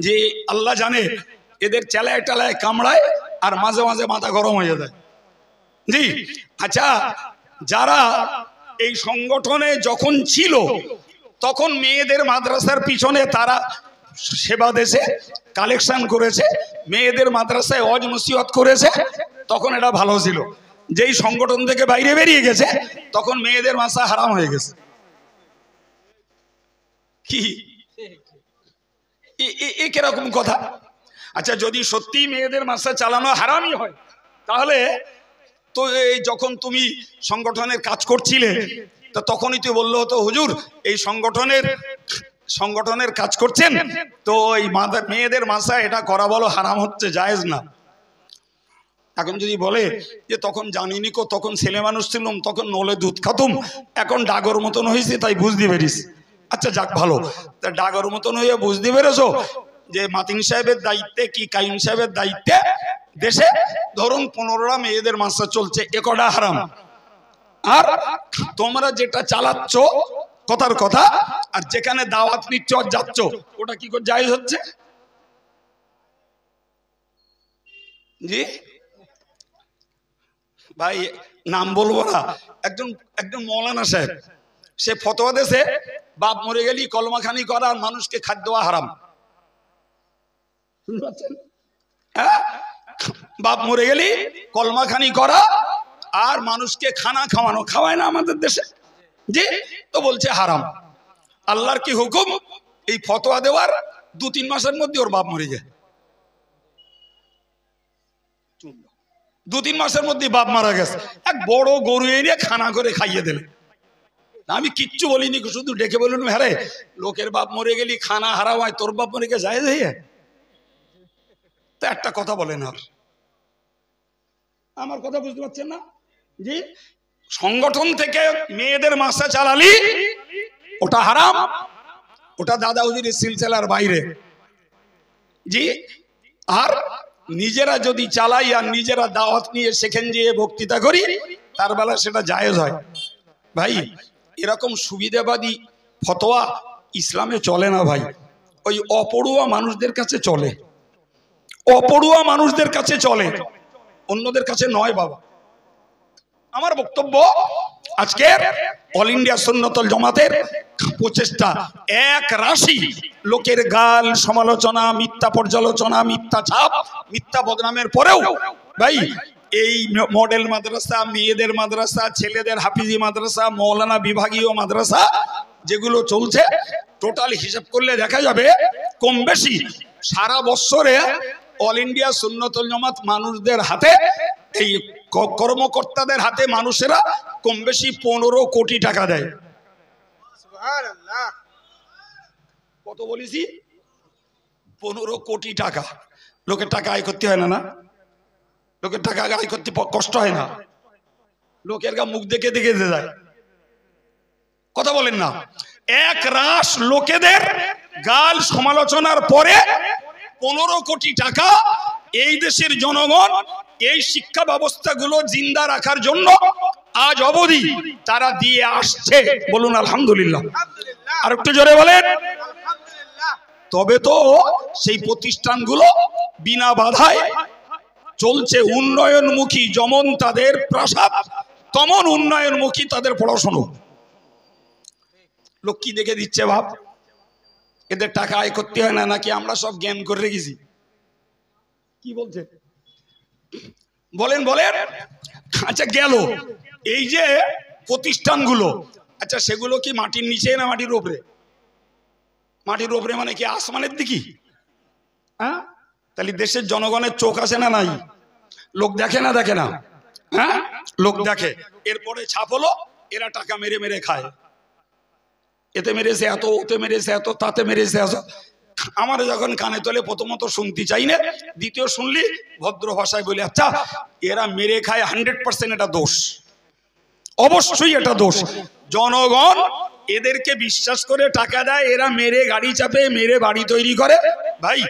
যে আল্লাহ জানে এদের চেলায় টেলায় কামড়ায় আর মাঝে মাঝে মাথা গরম হয়ে যায়। জি আচ্ছা, যারা এই সংগঠনে যখন ছিল তখন মেয়েদের মাদ্রাসার পিছনে তারা সেবা দেশে কালেকশন করেছে, মেয়েদের মাদ্রাসায় ওয়াজ নসিহত করেছে, তখন এটা ভালো ছিল। যেই সংগঠন থেকে বাইরে বেরিয়ে গেছে তখন মেয়েদের মাদ্রাসা হারাম হয়ে গেছে। কি কিরকম কথা? আচ্ছা যদি সত্যি মেয়েদের মাদ্রাসা চালানো হারামই হয় তাহলে তো এই যখন তুমি সংগঠনের কাজ করছিলে তো তখনই তো বললো হতো হুজুর এই সংগঠনের কাজ করছেন তো এই মেয়েদের মাদ্রাসা এটা করা বলো হারাম হচ্ছে, জায়েজ না। এখন যদি বলে যে তখন জানিনি কো, তখন ছেলে মানুষ ছিলাম, তখন নলে দুধ খাতুম, এখন ডাগর মতন হয়েছে তাই বুঝতে পেরেছি। আচ্ছা যাক ভালো, তা ডাগর মতন হয়ে বুঝতে পেরেছো যে মাতিন সাহেবের দায়িত্বে কি কাইম সাহেবের দায়িত্বে দেশে ধরুন 15টা মেয়েদের মাদ্রাসা চলছে, এ কটা হারাম। আর তোমরা যেটা চালাচ্ছ কথার কথা, আর যেখানে দাওয়াত নিচ্ছ আর যাচ্ছ ওটা কি করে জায়েজ হচ্ছে? জি ভাই নাম বলবো না, একজন মৌলানা সাহেব সে ফতোয়া দেশে বাপ মরে গেলি কলমাখানি করা আর মানুষকে খাদ্য দেওয়া হারাম। হ্যাঁ, বাপ মরে গেলি কলমাখানি করা আর মানুষকে খানা খাওয়ানো, খাওয়ায় না আমাদের দেশে, জি তো বলছে হারাম। আল্লাহর কি হুকুম, এই ফতোয়া দেওয়ার 2-3 মাসের মধ্যে ওর বাপ মরে যায়। 2-3 মাসের মধ্যে বাপ মারা গেছে, এক বড় গরু এনে খানা করে খাইয়ে দিলে। আমি কিচ্ছু বলিনি, শুধু ডেকে বলুন হ্যাঁ রে লোকের বাপ মরে গেলি খানা হারাম হয়, তোর বাপ মরে গেছে জায়েজ হয়ে? তো একটা কথা বলেন, আর আমার কথা বুঝতে পারছেন না? জি সংগঠন থেকে মেয়েদের মাদ্রাসা চালালি ওটা হারাম, ওটা দাদা হুজুরের সিলসিলার বাইরে। জি আর নিজেরা যদি চালাই আর নিজেরা দাওয়াত নিয়ে সেখানে গিয়ে বক্তৃতা করি তার বেলা সেটা জায়েজ হয়। ভাই এরকম সুবিধাবাদী ফতোয়া ইসলামে চলে না ভাই, ওই অপড়ুয়া মানুষদের কাছে চলে, অপড়ুয়া মানুষদের কাছে চলে, অন্যদের কাছে নয় বাবা। আমার বক্তব্য আজকের অল ইন্ডিয়া সুন্নাতুল জামাতের প্রচেষ্টা, এক রাশি লোকের গাল সমালোচনা, মিথ্যা পর্যালোচনা, মিথ্যা ছাপ, মিথ্যা বদনামের পরেও ভাই এই মডেল মাদ্রাসা, মেয়েদের মাদ্রাসা, ছেলেদের হাফিজি মাদ্রাসা, মৌলানা বিভাগীয় মাদ্রাসা যেগুলো চলছে টোটাল হিসাব করলে দেখা যাবে কম বেশি সারা বছরে অল ইন্ডিয়া সুন্নাতুল জামাত মানুষদের হাতে, এই কর্মকর্তাদের হাতে মানুষেরা কম বেশি 15 কোটি টাকা দেয়। কত বলেছি? 15 কোটি টাকা। লোকের টাকা আয় করতে হয় না? না লোকের টাকা আয় করতে কষ্ট হয় না? লোকের মুখ দেখে দেখে যায়, কথা বলেন না? এক রাশ লোকেদের গাল সমালোচনার পরে 15 কোটি টাকা এই দেশের জনগণ এই শিক্ষা ব্যবস্থাগুলো জিন্দা রাখার জন্য আজ অবধি তারা দিয়ে আসছে। বলুন আলহামদুলিল্লাহ। আর একটু জোরে বলেন। তবে তো সেই প্রতিষ্ঠানগুলো বিনা বাধায় চলছে, উন্নয়নমুখী, যেমন তাদের প্রাসাদ তেমন উন্নয়নমুখী তাদের পড়াশোনা। লোক কি দেখে দিচ্ছে ভাব? এদের টাকা আয় করতে হয় না নাকি আমরা সব জ্ঞান করে রেখেছি? কি বলছেন বলেন বলেন। আচ্ছা গেল এই যে প্রতিষ্ঠানগুলো, আচ্ছা সেগুলো কি মাটির নিচে না মাটির উপরে? মাটির উপরে মানে কি আসমানের দিকে? হ্যাঁ, তাহলে দেশের জনগণের চোখ আছে না নাই? লোক দেখে না দেখে না? হ্যাঁ লোক দেখে। এরপরে ছাপ হলো, এরা টাকা মেরে মেরে খায়। এতে মেরেছে এত, ওতে মেরেছে এত, তাতে মেরেছে এত। আমার যখন কানে তোলে প্রথমত শুনতে চাই না, দ্বিতীয় শুনলি ভদ্র ভাষায় বলি আচ্ছা এরা মেরে খায় 100% এটা দোষ, অবশ্যই এটা দোষ। জনগণ এদেরকে বিশ্বাস করে টাকা দেয়, এরা মেরে গাড়ি চাপে, মেরে বাড়ি তৈরি করে। ভাই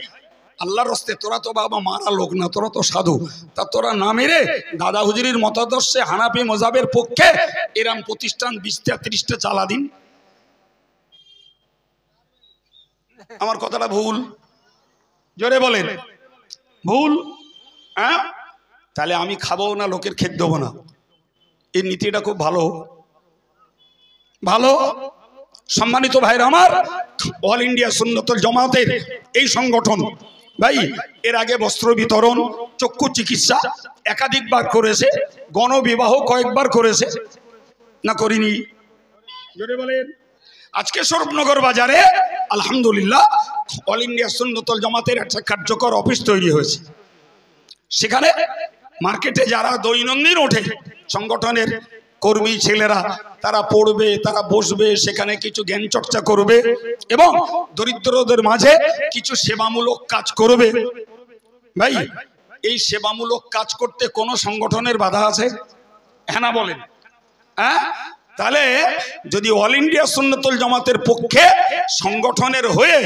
আল্লাহর রাস্তে তোরা তো বাবা মারা লোক না, তোরা তো সাধু, তা তোরা না মেরে দাদা হুজুরির মতাদর্শে হানাফি মজাবের পক্ষে এরম প্রতিষ্ঠান 20টা 30টা চালা দিন। আমার কথাটা ভুল? জোরে বলেন ভুল? হ্যাঁ, তাহলে আমি খাবো না, লোকের খেতে দেবো না। এই নীতিটা খুব ভালো ভালো। সম্মানিত ভাইরা আমার, অল ইন্ডিয়া সুন্নতুল জামাতের এই সংগঠন ভাই এর আগে বস্ত্র বিতরণ, চক্ষু চিকিৎসা একাধিকবার করেছে, গণবিবাহ কয়েকবার করেছে না করিনি? জোরে বলেন। আজকে স্বরূপনগর বাজারে আলহামদুলিল্লাহ অল ইন্ডিয়া সুন্নতুল জামাতের একটা কার্যকর অফিস তৈরি হয়েছে। সেখানে মার্কেটে যারা দৈনন্দিন ওঠে সংগঠনের কর্মী ছেলেরা, তারা পড়বে, তারা বসবে, সেখানে কিছু জ্ঞান চর্চা করবে এবং দরিদ্রদের মাঝে কিছু সেবামূলক কাজ করবে। ভাই এই সেবামূলক কাজ করতে কোন সংগঠনের বাধা আছে? হ্যাঁ না বলেন? হ্যাঁ, তাহলে যদি অল ইন্ডিয়া সুন্নতুল জামাতের পক্ষে সংগঠনের হয়ে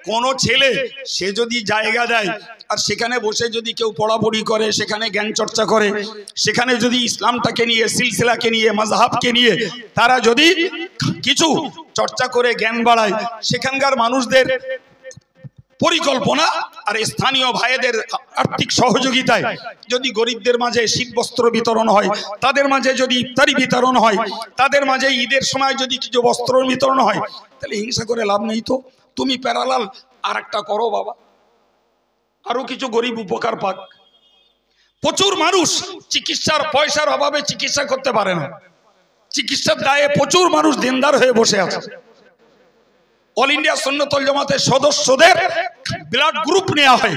কোন ছেলে সে যদি জায়গা দেয় আর সেখানে বসে যদি কেউ পড়াপড়ি করে, সেখানে জ্ঞান চর্চা করে, সেখানে যদি ইসলামটাকে নিয়ে, সিলসিলাকে নিয়ে, মাযহাবকে নিয়ে তারা যদি কিছু চর্চা করে জ্ঞান বাড়ায়, সেখানকার মানুষদের পরিকল্পনা আর স্থানীয় ভাইদের আর্থিক সহযোগিতায় যদি গরিবদের মাঝে শীত বস্ত্র বিতরণ হয়, তাদের মাঝে যদি ইফতারি বিতরণ হয়, তাদের মাঝে ঈদের সময় যদি কিছু বস্ত্র বিতরণ হয়, তাহলে হিংসা করে লাভ নেই। তো তুমি প্যারালাল আর একটা করো বাবা, আরো কিছু গরিব উপকার পাক। প্রচুর মানুষ চিকিৎসার পয়সার অভাবে চিকিৎসা করতে পারে না, চিকিৎসার দায়ে প্রচুর মানুষ দিনদার হয়ে বসে আছে। অল ইন্ডিয়া সুন্নতুল জামাতের সদস্যদের ব্লাড গ্রুপ নেওয়া হয়।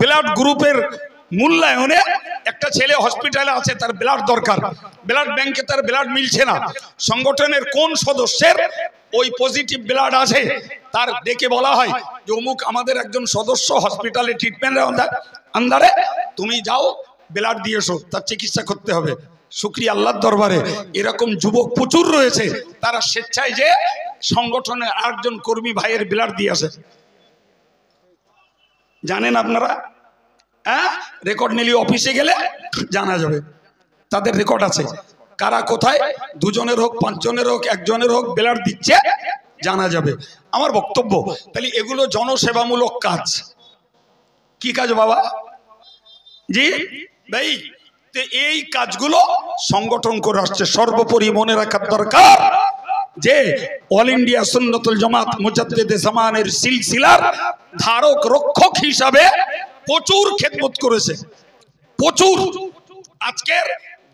ব্লাড গ্রুপের মূল্যায়নে একটা ছেলে হসপিটালে আছে, তার ব্লাড দরকার, ব্লাড ব্যাংকে তার ব্লাড মিলছে না, সংগঠনের কোন সদস্যের ওই পজিটিভ ব্লাড আছে তার ডেকে বলা হয় যে অমুক আমাদের একজন সদস্য হসপিটালে ট্রিটমেন্টের আন্ডারে, তুমি যাও ব্লাড দিয়ে এসো, তার চিকিৎসা করতে হবে। শুকরিয়া আল্লাহর দরবারে এরকম যুবক প্রচুর রয়েছে, তারা স্বেচ্ছায় যে সংগঠনের আরেকজন কর্মী ভাইয়ের ব্লাড দিয়ে আসে। জানেন আপনারা? হ্যাঁ, রেকর্ড নিলে অফিসে গেলে জানা যাবে, তাদের রেকর্ড আছে কারা কোথায়, দুজনের হোক, পাঁচজনের হোক, একজনের হোক ব্লাড দিচ্ছে, জানা যাবে। আমার বক্তব্য তাহলে এগুলো জনসেবামূলক কাজ। কি কাজ বাবা? জি ভাই, এই কাজগুলো সংগঠন করে আসছে। সর্বোপরি মনে রাখার দরকার যে অল ইন্ডিয়া সুন্নতুল জামাত মুজাদ্দিদে জামানের সিলসিলার ধারক রক্ষক হিসাবে প্রচুর খেদমত করেছে, প্রচুর। আজকের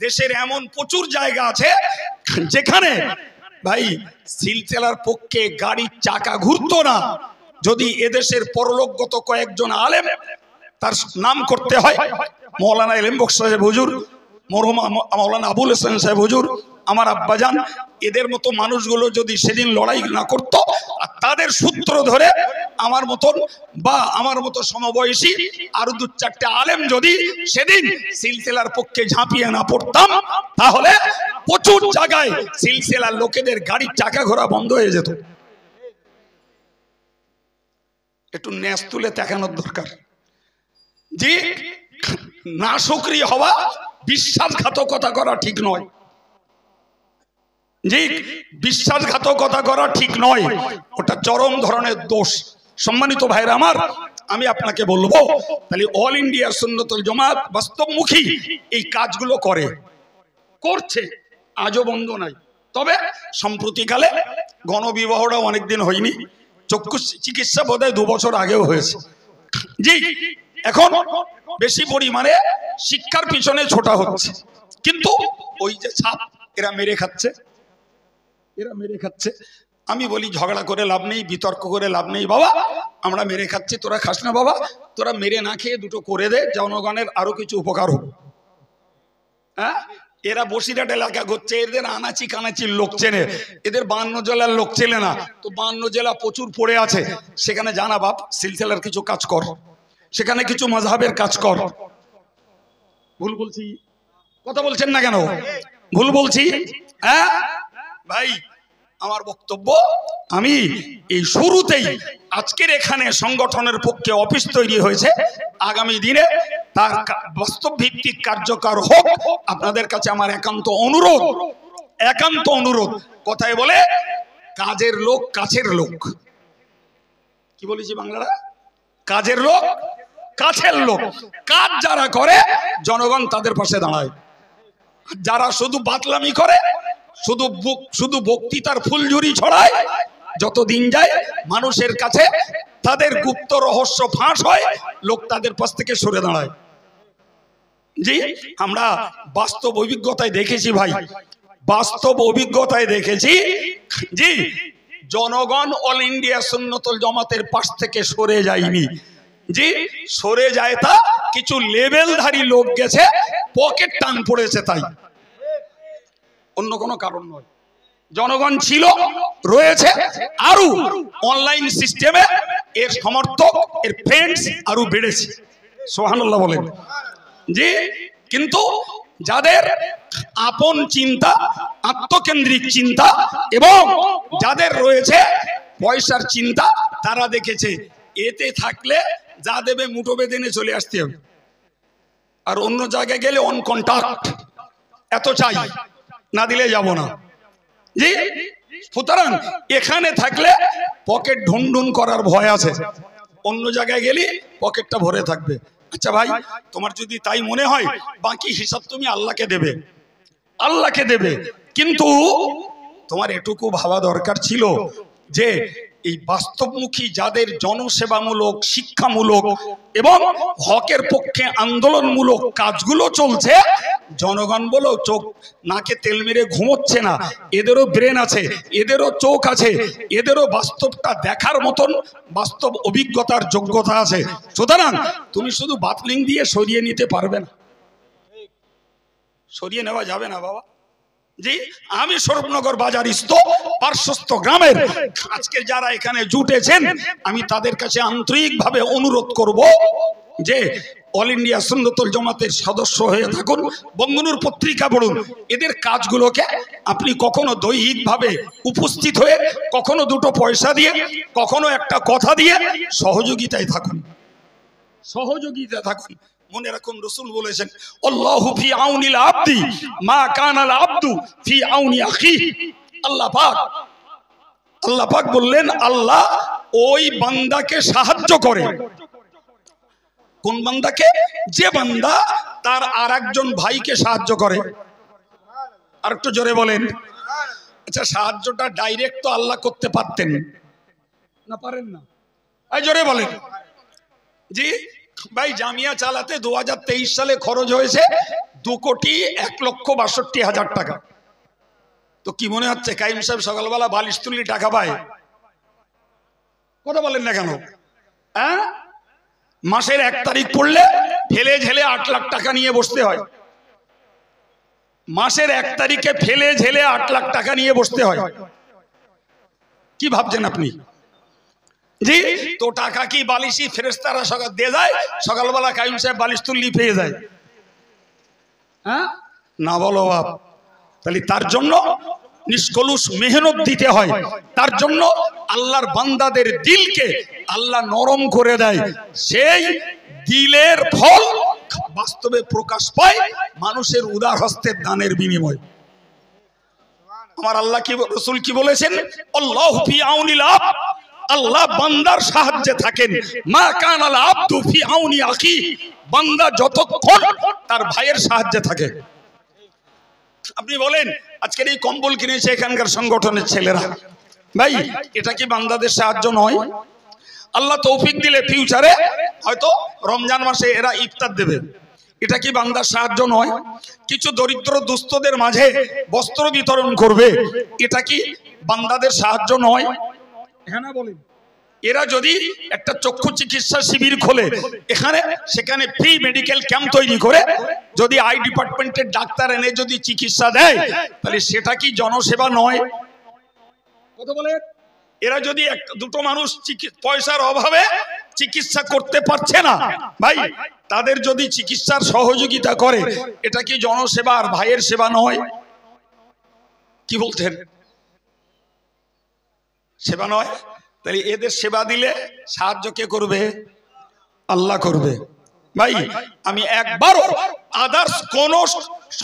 দেশের এমন প্রচুর জায়গা আছে যেখানে ভাই সিলসিলার পক্ষে গাড়ির চাকা ঘুরতো না, যদি এদেশের পরলোকগত কয়েকজন আলেম তার নাম করতে হয়, মৌলানা এলেম বক্স সাহেব হুজুর, মরহুম মৌলানা আবুল হাসান সাহেব হুজুর, আমার আব্বাজান, এদের মতো মানুষগুলো যদি সেদিন লড়াই না করত আর তাদের সূত্র ধরে আমার মতন বা আমার মতো সমবয়সী আরো দু চারটে আলেম যদি সেদিন সিলসিলার পক্ষে ঝাঁপিয়ে না পড়তাম, তাহলে প্রচুর জায়গায় সিলসিলার লোকেদের গাড়ির চাকা ঘোরা বন্ধ হয়ে যেত। একটু ন্যাস তুলে দেখানোর দরকার যে না শুকরি হওয়া, বিশ্বাসঘাতকতা করা ঠিক নয়। জি, বিশ্বাসঘাতকতা করা ঠিক নয়, ওটা চরম ধরনের দোষ। সম্মানিত ভাইরা আমার, আমি আপনাকে বলবো তাহলে অল ইন্ডিয়া সুন্নতুল জামাত বাস্তবমুখী এই কাজগুলো করছে, আজও বন্ধ নাই। তবে সম্প্রতিকালে গণবিবাহটা অনেকদিন হয়নি, চক্ষু চিকিৎসা বোধহয় 2 বছর আগেও হয়েছে। জি, এখন বেশি পরিমাণে শিক্ষার পিছনে ছোটা হচ্ছে, কিন্তু ওই যে ছাপ এরা মেরে খাচ্ছে, এরা মেরে খাচ্ছে। আমি বলি ঝগড়া করে লাভ নেই, বিতর্ক করে লাভ নেই বাবা, আমরা মেরে খাচ্ছি, তোরা খাস না বাবা, তোরা মেরে না খেয়ে দুটো করে দে, জনগণের আরো কিছু উপকার হোক। হ্যাঁ, এরা বসিরহাট এলাকা করছে, এদের আনাচি কানাচির লোক চেনে, এদের 52 জেলার লোক চেনে না। তো 52 জেলা প্রচুর পড়ে আছে, সেখানে জানা বাপ সিলসিলার কিছু কাজ কর, সেখানে কিছু মাযহাবের কাজ কর। ভুল বলছি? কথা বলছেন না কেন? ভুল বলছি? হ্যাঁ ভাই, আমার বক্তব্য, আমি এই শুরুতেই আজকের এখানে সংগঠনের পক্ষে অফিস তৈরি হয়েছে, আগামী দিনে তার বাস্তব ভিত্তিক কার্যকর হোক, আপনাদের কাছে আমার একান্ত অনুরোধ, একান্ত অনুরোধ। কথায় বলে কাজের লোক কাছের লোক, কি বলেছি বাংলারা? কাজের লোক কাছের লোক। কাজ যারা করে জনগণ তাদের পাশে দাঁড়ায়, যারা শুধু বাতলামি করে, শুধু বক্তৃতার ফুলঝুরি ছড়ায়, যতদিন যায় মানুষের কাছে তাদের গুপ্ত রহস্য ফাঁস হয়, লোক তাদের পাশ থেকে সরে দাঁড়ায়। জি, আমরা বাস্তব অভিজ্ঞতায় দেখেছি ভাই, বাস্তব অভিজ্ঞতায় দেখেছি। জি, জনগণ অল ইন্ডিয়া সুন্নতুল জামাতের পাশ থেকে সরে যায়নি। জি, সরে যায় তা কিছু লেভেলধারী লোক গেছে, পকেট টান পড়েছে, তাই অন্য কোনো কারণ নয়। জনগণ ছিল, রয়েছে, আরো অনলাইন সিস্টেমে এর সমর্থক, এর ফ্রেন্ডস আরো বেড়েছে। সুবহানাল্লাহ বলেন। জি, কিন্তু যাদের আপন চিন্তা, আত্মকেন্দ্রিক চিন্তা এবং যাদের রয়েছে পয়সার চিন্তা, তারা দেখেছে এতে থাকলে যা দেবে মুঠো বেঁধে নিয়ে চলে আসতে হবে, আর অন্য জায়গায় গেলে অন কন্টাক্ট, এত চাই, না দিলে যাব না। জি, সুতরাং এখানে থাকলে পকেট ঢুনঢুন করার ভয় আছে, অন্য জায়গায় গেলে পকেটটা ভরে থাকবে। আচ্ছা ভাই, তোমার যদি তাই মনে হয়, বাকি হিসাব তুমি আল্লাহকে দেবে, আল্লাহকে দেবে, কিন্তু তোমার এটুকু ভাবা দরকার ছিল যে এই বাস্তবমুখী যাদের জনসেবামূলক, শিক্ষামূলক এবং হকের পক্ষে আন্দোলনমূলক কাজগুলো চলছে, জনগণ বলো চোখ নাকে তেল মেরে ঘুমোচ্ছে না, এদেরও ব্রেন আছে, এদেরও চোখ আছে, এদেরও বাস্তবটা দেখার মতন বাস্তব অভিজ্ঞতার যোগ্যতা আছে। সুতরাং তুমি শুধু বাতলিং দিয়ে সরিয়ে নিতে পারবে না, সরিয়ে নেওয়া যাবে না বাবা। জি, আমি স্বরূপনগর বাজারিস্থ পার্শ্বস্থ গ্রামের আজকে যারা এখানে জুটেছেন, আমি তাদের কাছে আন্তরিকভাবে অনুরোধ করব যে অল ইন্ডিয়া সুন্নতুল জামাতের সদস্য হয়ে থাকুন, বঙ্গনুর পত্রিকা পড়ুন, এদের কাজগুলোকে আপনি কখনো দৈহিকভাবে উপস্থিত হয়ে, কখনো দুটো পয়সা দিয়ে, কখনো একটা কথা দিয়ে সহযোগিতায় থাকুন, সহযোগিতা থাকুন। মনে রাখুন, রাসূল বলেছেন, আল্লাহু ফি আউনিল আবদি মা কানাল আবদু ফি আউনি আখিহি। আল্লাহ পাক বললেন, আল্লাহ ওই বান্দাকে সাহায্য করে। কোন বান্দাকে? যে বান্দা তার আরেকজন ভাইকে সাহায্য করে। আর একটু জোরে বলেন। আচ্ছা, সাহায্যটা ডাইরেক্ট তো আল্লাহ করতে পারতেন না, পারেন না? এই জোরে বলেন। জি ভাই, জামিয়া চালাতে 2023 সালে খরচ হয়েছে 2,01,62,000 টাকা। তো কি মনে হচ্ছে কাইম সাহেব সকালবেলা বালিশ তুললে টাকা পায়? কথা বলেন না কেন? হ্যাঁ, মাসের 1 তারিখ পড়লে ফেলে ঝেলে 8 লাখ টাকা নিয়ে বসতে হয়। মাসের 1 তারিখে ফেলে ঝেলে 8 লাখ টাকা নিয়ে বসতে হয়। কি ভাবছেন আপনি? জি, তো টাকা কি বালিশি ফেরেশতারা সকাল দিয়ে যায়, সকালবেলা কাইম সাহেব বালিশ তুললি পেয়ে যায়? হ্যাঁ না, বলো বাপ। তাহলে তার জন্য নিষ্কলুষ মেহনত দিতে হয়, তার জন্য আল্লাহর বান্দাদের দিলকে আল্লাহ নরম করে দেয়, সেই দিলের ফল বাস্তবে প্রকাশ পায় মানুষের উদার হস্তের দানের বিনিময়। আমার আল্লাহ কি, রাসূল কি বলেছেন? আল্লাহু ফি আউনিল আবদ, আল্লাহ বান্দার সাহায্যে থাকেন। মা কানাল আবদু ফি আউনি আখিহি, বান্দা যতক্ষণ তার ভাইয়ের সাহায্যে থাকে। আপনি বলেন, আজকের এই কম্বল কিনেছে এখানকার সংগঠনের ছেলেরা, ভাই এটা কি বান্দাদের সাহায্য নয়? আল্লাহ তৌফিক দিলে ফিউচারে হয়তো রমজান মাসে এরা ইফতার দেবে, এটা কি বান্দার সাহায্য নয়? কিছু দরিদ্র দুস্থদের মাঝে বস্ত্র বিতরণ করবে, এটা কি বান্দাদের সাহায্য নয়? হ্যাঁ না বলেন। এরা যদি একটা চক্ষু চিকিৎসা শিবির খোলে, এখানে সেখানে ফ্রি মেডিকেল ক্যাম্প তৈরি করে যদি আই ডিপার্টমেন্টের ডাক্তার এনে যদি চিকিৎসা দেয়, তাহলে সেটা কি জনসেবা নয়? কথা বলে। এরা যদি দুটো মানুষ পয়সার অভাবে চিকিৎসা করতে পারছে না, ভাই তাদের যদি চিকিৎসার সহযোগিতা করে, এটা কি জনসেবা আর ভাইয়ের সেবা নয়? কি বলছেন? সেবা নয়? তাহলে এদের সেবা দিলে সাহায্য কে করবে? আল্লাহ করবে। ভাই আমি একবারও আদার্স কোন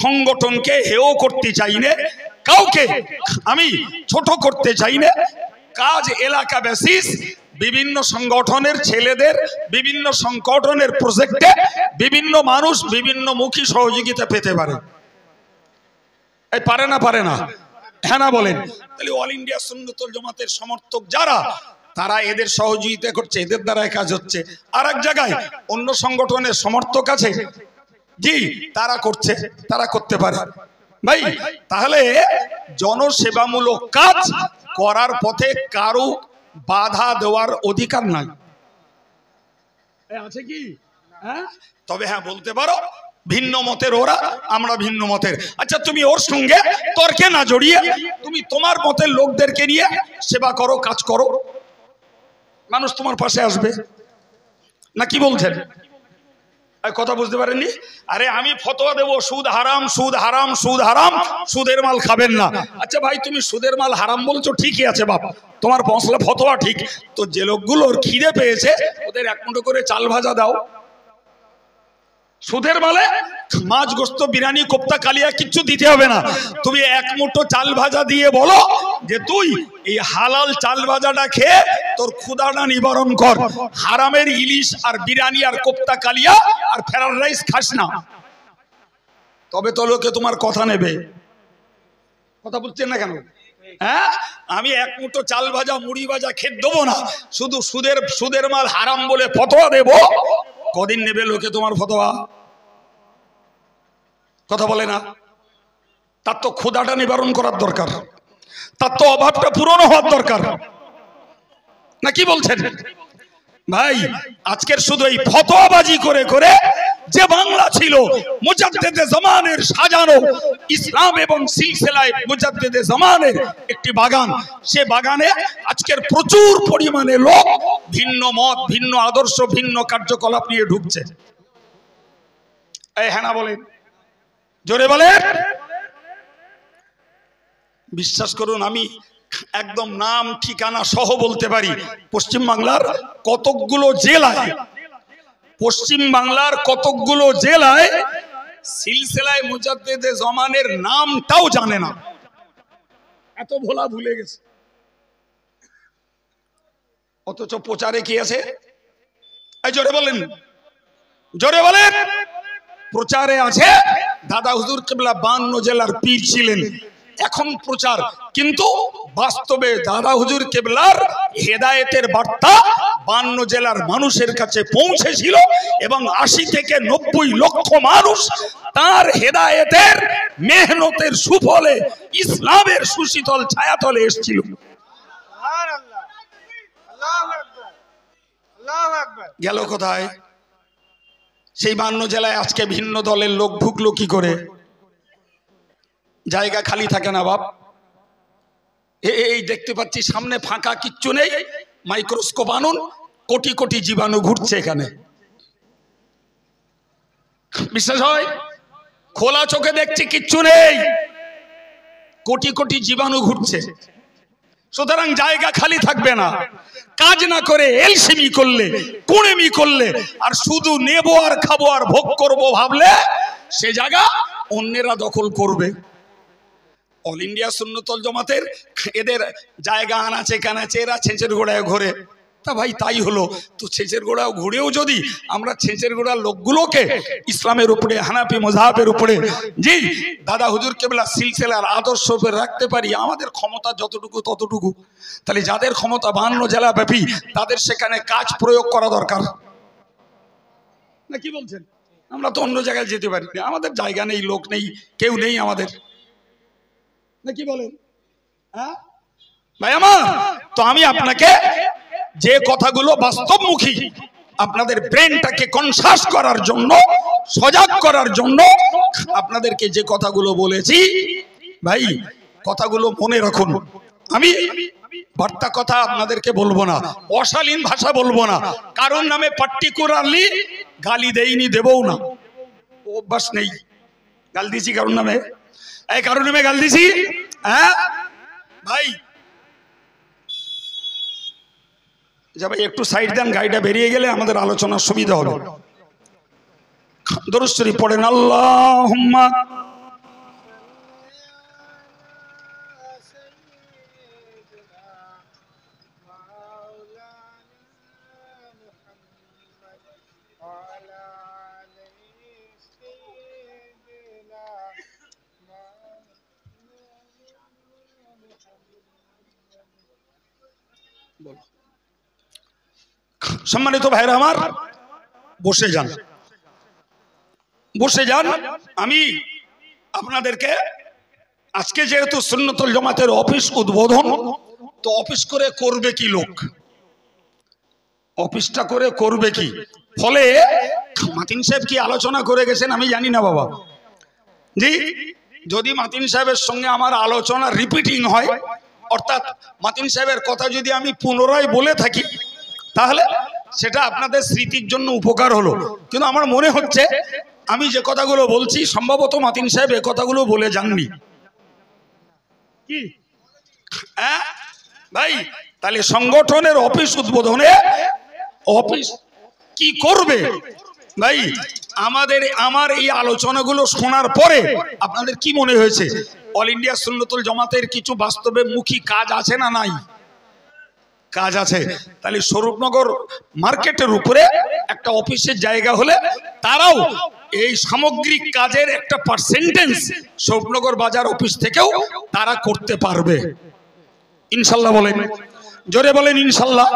সংগঠনকে হেয় করতে চাই না, কাউকে আমি ছোট করতে চাই না। কাজ এলাকা বেসিস বিভিন্ন সংগঠনের ছেলেদের বিভিন্ন সংগঠনের প্রজেক্টে বিভিন্ন মানুষ বিভিন্ন মুখী সহযোগিতা পেতে পারে। এই পারে না? পারে না? হ্যাঁ না বলেন। তাহলে অল ইন্ডিয়া সুন্নাতুল জামাতের সমর্থক যারা, তারা এদের সহযোগিতা করছে, এদের দ্বারা কাজ হচ্ছে। আর এক জায়গায় অন্য সংগঠনের সমর্থক আছে, জি তারা করছে, তারা করতে পারে। ভাই তাহলে জনসেবামূলক কাজ করার পথে কারো বাধা দেওয়ার অধিকার নাই, আছে কি? হ্যাঁ, তবে হ্যাঁ বলতে পারো ভিন্ন মতের ওরা, আমরা ভিন্ন মতের। আচ্ছা তুমি ওর সঙ্গে তর্কে না জড়িয়ে তুমি তোমার মতের লোকদেরকে নিয়ে সেবা করো, কাজ করো, মানুষ তোমার পাশে আসবে না। কি বলছেন? কথা বুঝতে পারেননি? আরে আমি ফতোয়া দেবো সুদ হারাম, সুদ হারাম, সুদ হারাম, সুদের মাল খাবেন না। আচ্ছা ভাই তুমি সুদের মাল হারাম বলছো, ঠিকই আছে বাপ, তোমার মশলা ফতোয়া ঠিক। তো যে লোকগুলোর খিদে পেয়েছে ওদের এক মুঠো করে চাল ভাজা দাও। সুদের মালে মাছ, গোস্ত, বিরিয়ানি, কোপ্তা, কালিয়া কিচ্ছু দিতে হবে না। তুমি এক মুঠো চাল ভাজা দিয়ে বলো যে তুই এই হালাল চাল ভাজাটা খেয়ে তোর ক্ষুধাটা নিবারণ কর, হারামের ইলিশ আর বিরিয়ানি আর কোপ্তা, কালিয়া আর ফ্রাইড রাইস খাস না। তবে তো লোকে তোমার কথা নেবে। কথা বলছেন না কেন? হ্যাঁ, আমি এক মুঠো চাল ভাজা মুড়ি ভাজা খেতে দেবো না, শুধু সুদের মাল হারাম বলে ফতোয়া দেবো। কদিন নেবে লোকে তোমার ফতোয়া? কথা বলে না? তার তো ক্ষুধাটা নিবারণ করার দরকার, তার তো অভাবটা পূরণ হওয়ার দরকার, না কি বলছেন? ভাই আজকের শুধু এই ফতোয়াবাজি করে করে যে বাংলা ছিল মুজাদ্দেদে জামানের সাজানো ইসলাম এবং সিলসিলায়ে মুজাদ্দেদে জামানের একটি বাগান, সে বাগানে আজকের প্রচুর পরিমাণে লোক ভিন্ন মত, ভিন্ন আদর্শ, ভিন্ন কার্যকলাপ নিয়ে ঢুকছে। এই হ্যাঁ না বলেন, জোরে বলেন। বিশ্বাস করুন আমি একদম নাম ঠিকানা সহ বলতে পারি, পশ্চিম বাংলার কতকগুলো জেলায় সিলসিলায়ে মুজাদ্দেদে জামানের নামটাও জানে না, এত ভোলা ভুলে গেছে। অথচ প্রচারে কি আছে? এই জোরে বলেন, জোরে বলেন। প্রচারে আছে দাদা হুজুর কিবলা 52 জেলার পীর ছিলেন, এখন প্রচার, কিন্তু বাস্তবে দাদা হুজুর কিবলার হেদায়েতের বার্তা 52 জেলার মানুষের কাছে পৌঁছেছিল এবং 80 থেকে 90 লক্ষ মানুষ তার হেদায়েতের মেহনতের সুফলে ইসলামের সুশীতল ছায়াতলে এসেছিল। গেল কোথায়? সেই 52 জেলায় আজকে ভিন্ন দলের লোক ঢুকলো কি করে? জায়গা খালি থাকে না বাপ। এই দেখতে পাচ্ছি সামনে ফাঁকা, কিচ্ছু নেই, মাইক্রোস্কোপ আনুন, কোটি কোটি জীবাণু ঘুরছে এখানে। বিশ্বাস হয়? খোলা চোখে দেখছি কিচ্ছু নেই, কোটি কোটি জীবাণু ঘুরছে। সুতরাং জায়গা খালি থাকবে না। কাজ না করে এলসিমি করলে, কুড়েমি করলে, আর শুধু নেবো আর খাবো আর ভোগ করবো ভাবলে সে জায়গা অন্যেরা দখল করবে। অল ইন্ডিয়া সুন্নাতুল জামাতের এদের জায়গা আনাচে কানাচে, এরা ছেঁচের গোড়ায় ঘোরে, তা ভাই তাই হলো, তো ছেঁচের গোড়া ঘুরেও যদি আমরা ছেঁচের গোড়ার লোকগুলোকে ইসলামের উপরে, হানাফি মযহাবের উপরে জি দাদা হুজুর কেবলা সিলসিলার আদর্শ উপরে রাখতে পারি, আমাদের ক্ষমতা যতটুকু ততটুকু, তাহলে যাদের ক্ষমতা 52 জেলা ব্যাপী তাদের সেখানে কাজ প্রয়োগ করা দরকার না, কি বলছেন? আমরা তো অন্য জায়গায় যেতে পারি না, আমাদের জায়গা নেই, লোক নেই, কেউ নেই আমাদের, না কি বলেন? হ্যাঁ ভাই আমার, তো আমি আপনাকে যে কথাগুলো বাস্তবমুখী, আপনাদের ব্রেনটাকে কনসাস করার জন্য, সজাগ করার জন্য আপনাদেরকে যে কথাগুলো বলেছি ভাই, কথাগুলো মনে রাখুন। আমি বার্তা কথা আপনাদেরকে বলবো না, অশালীন ভাষা বলবো না, কারণ নামে পার্টিকুলারলি গালি দেইনি, দেবও না, অভ্যাস নেই। গাল দিছি কারণ নামে, এই কারণ নামে গাল দিছি? হ্যাঁ ভাই, ভাই একটু সাইড দেন, গাড়িটা বেরিয়ে গেলে আমাদের আলোচনার সুবিধা হবে। দরুদ শরীফ পড়েন, আল্লাহুম্মা সম্মানিত ভাইরা আমার, বসে যান, বসে যান। আমি আপনাদেরকে আজকে যেহেতু সুন্নতুল জামাতের অফিস উদ্বোধন, তো অফিস করে করবে কি লোক, অফিসটা করে করবে কি, ফলে মাতিন সাহেব কি আলোচনা করে গেছেন আমি জানি না বাবা জি, যদি মাতিন সাহেবের সঙ্গে আমার আলোচনা রিপিটিং হয়, অর্থাৎ মাতিন সাহেবের কথা যদি আমি পুনরায় বলে থাকি, তাহলে সেটা আপনাদের স্মৃতির জন্য উপকার হলো। কিন্তু আমার মনে হচ্ছে আমি যে কথাগুলো বলছি সম্ভবত মাতিন সাহেব এ কথাগুলো বলে যাননি, কি হ্যাঁ ভাই? তাহলে সংগঠনের অফিস উদ্বোধনে অফিস কি করবে ভাই, আমার এই আলোচনাগুলো শোনার পরে আপনাদের কি মনে হয়েছে? অল ইন্ডিয়া সুন্নতুল জামাতের কিছু বাস্তবে মুখী কাজ আছে না নাই? কাজ আছে। তাহলে স্বরূপনগর মার্কেটের উপরে একটা অফিসের জায়গা হলে তারাও এই সামগ্রিক কাজের একটা পার্সেন্টেজ স্বরূপনগর বাজার অফিস থেকেও তারা করতে পারবে ইনশাল্লাহ। বলেন, জোরে বলেন ইনশাল্লাহ।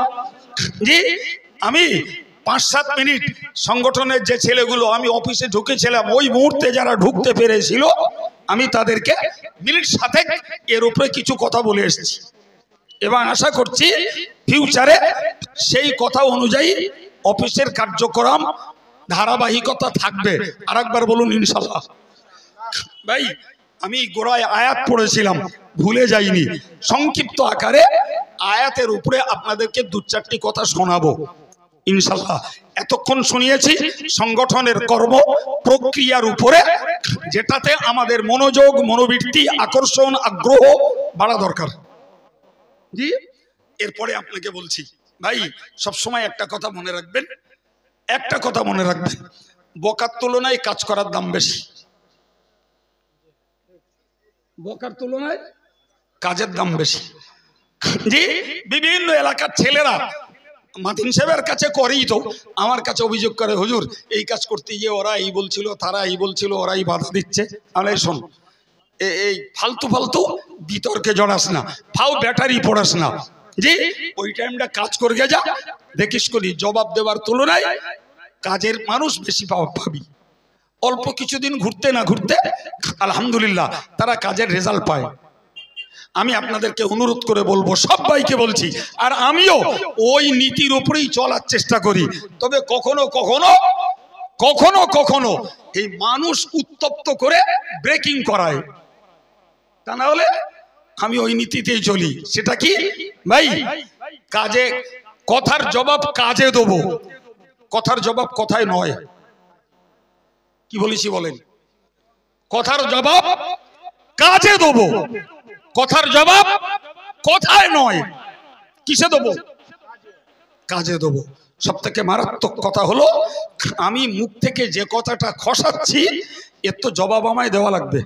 জি, আমি 5-7 মিনিট সংগঠনের যে ছেলেগুলো আমি অফিসে ঢুকেছিলাম, ওই মুহূর্তে যারা ঢুকতে পেরেছিল আমি তাদেরকে মিনিট সাথে এর উপরে কিছু কথা বলে এসেছি, এবং আশা করছি ফিউচারে সেই কথা অনুযায়ী অফিসের কার্যক্রম ধারাবাহিকতা থাকবে। আরেকবার বলুন ইনশাল্লাহ। ভাই আমি গোড়ায় আয়াত পড়েছিলাম, ভুলে যাইনি, সংক্ষিপ্ত আকারে আয়াতের উপরে আপনাদেরকে 2-4টি কথা শোনাবো ইনশাল্লাহ। এতক্ষণ শুনিয়েছি সংগঠনের কর্ম প্রক্রিয়ার উপরে, যেটাতে আমাদের মনোযোগ, মনোবৃত্তি, আকর্ষণ, আগ্রহ বাড়া দরকার। জি, এরপরে আপনাকে বলছি ভাই, সবসময় একটা কথা মনে রাখবেন, একটা কথা মনে রাখবেন, বকার তুলনায় কাজ করার দাম বেশি, বকার তুলনায় কাজের দাম বেশি। জি, বিভিন্ন এলাকার ছেলেরা মাতিন সাহেবের কাছে করেই তো আমার কাছে অভিযোগ করে, হুজুর এই কাজ করতে গিয়ে ওরা এই বলছিল, তারা এই বলছিল, ওরাই বাধা দিচ্ছে। আমরা শোন, এই ফালতু ফালতু বিতর্কে জড়াস না, ফাও ব্যাটারি পড়াস না। জি, ওই টাইমটা কাজ করে যা, দেখিস করি জবাব দেওয়ার তুলনায় কাজের মানুষ বেশি পাবি। অল্প কিছুদিন ঘুরতে না ঘুরতে আলহামদুলিল্লাহ তারা কাজের রেজাল্ট পায়। আমি আপনাদেরকে অনুরোধ করে বলবো, সবাইকে বলছি, আর আমিও ওই নীতির উপরেই চলার চেষ্টা করি। তবে কখনো কখনো কখনো কখনো এই মানুষ উত্তপ্ত করে ব্রেকিং করায়, তা না হলে আমি ওই নীতিতেই চলি। সেটা কি ভাই? কাজে কথার জবাব কাজে দেবো, কথার জবাব কথায় নয়। কি বলেছি বলেন? কথার জবাব কাজে দেবো, কথার জবাব কথায় নয়। কিসে দেবো? কাজে দেবো। সব থেকে মারাত্মক কথা হলো, আমি মুখ থেকে যে কথাটা খসাচ্ছি এর তো জবাব আমায় দেওয়া লাগবে।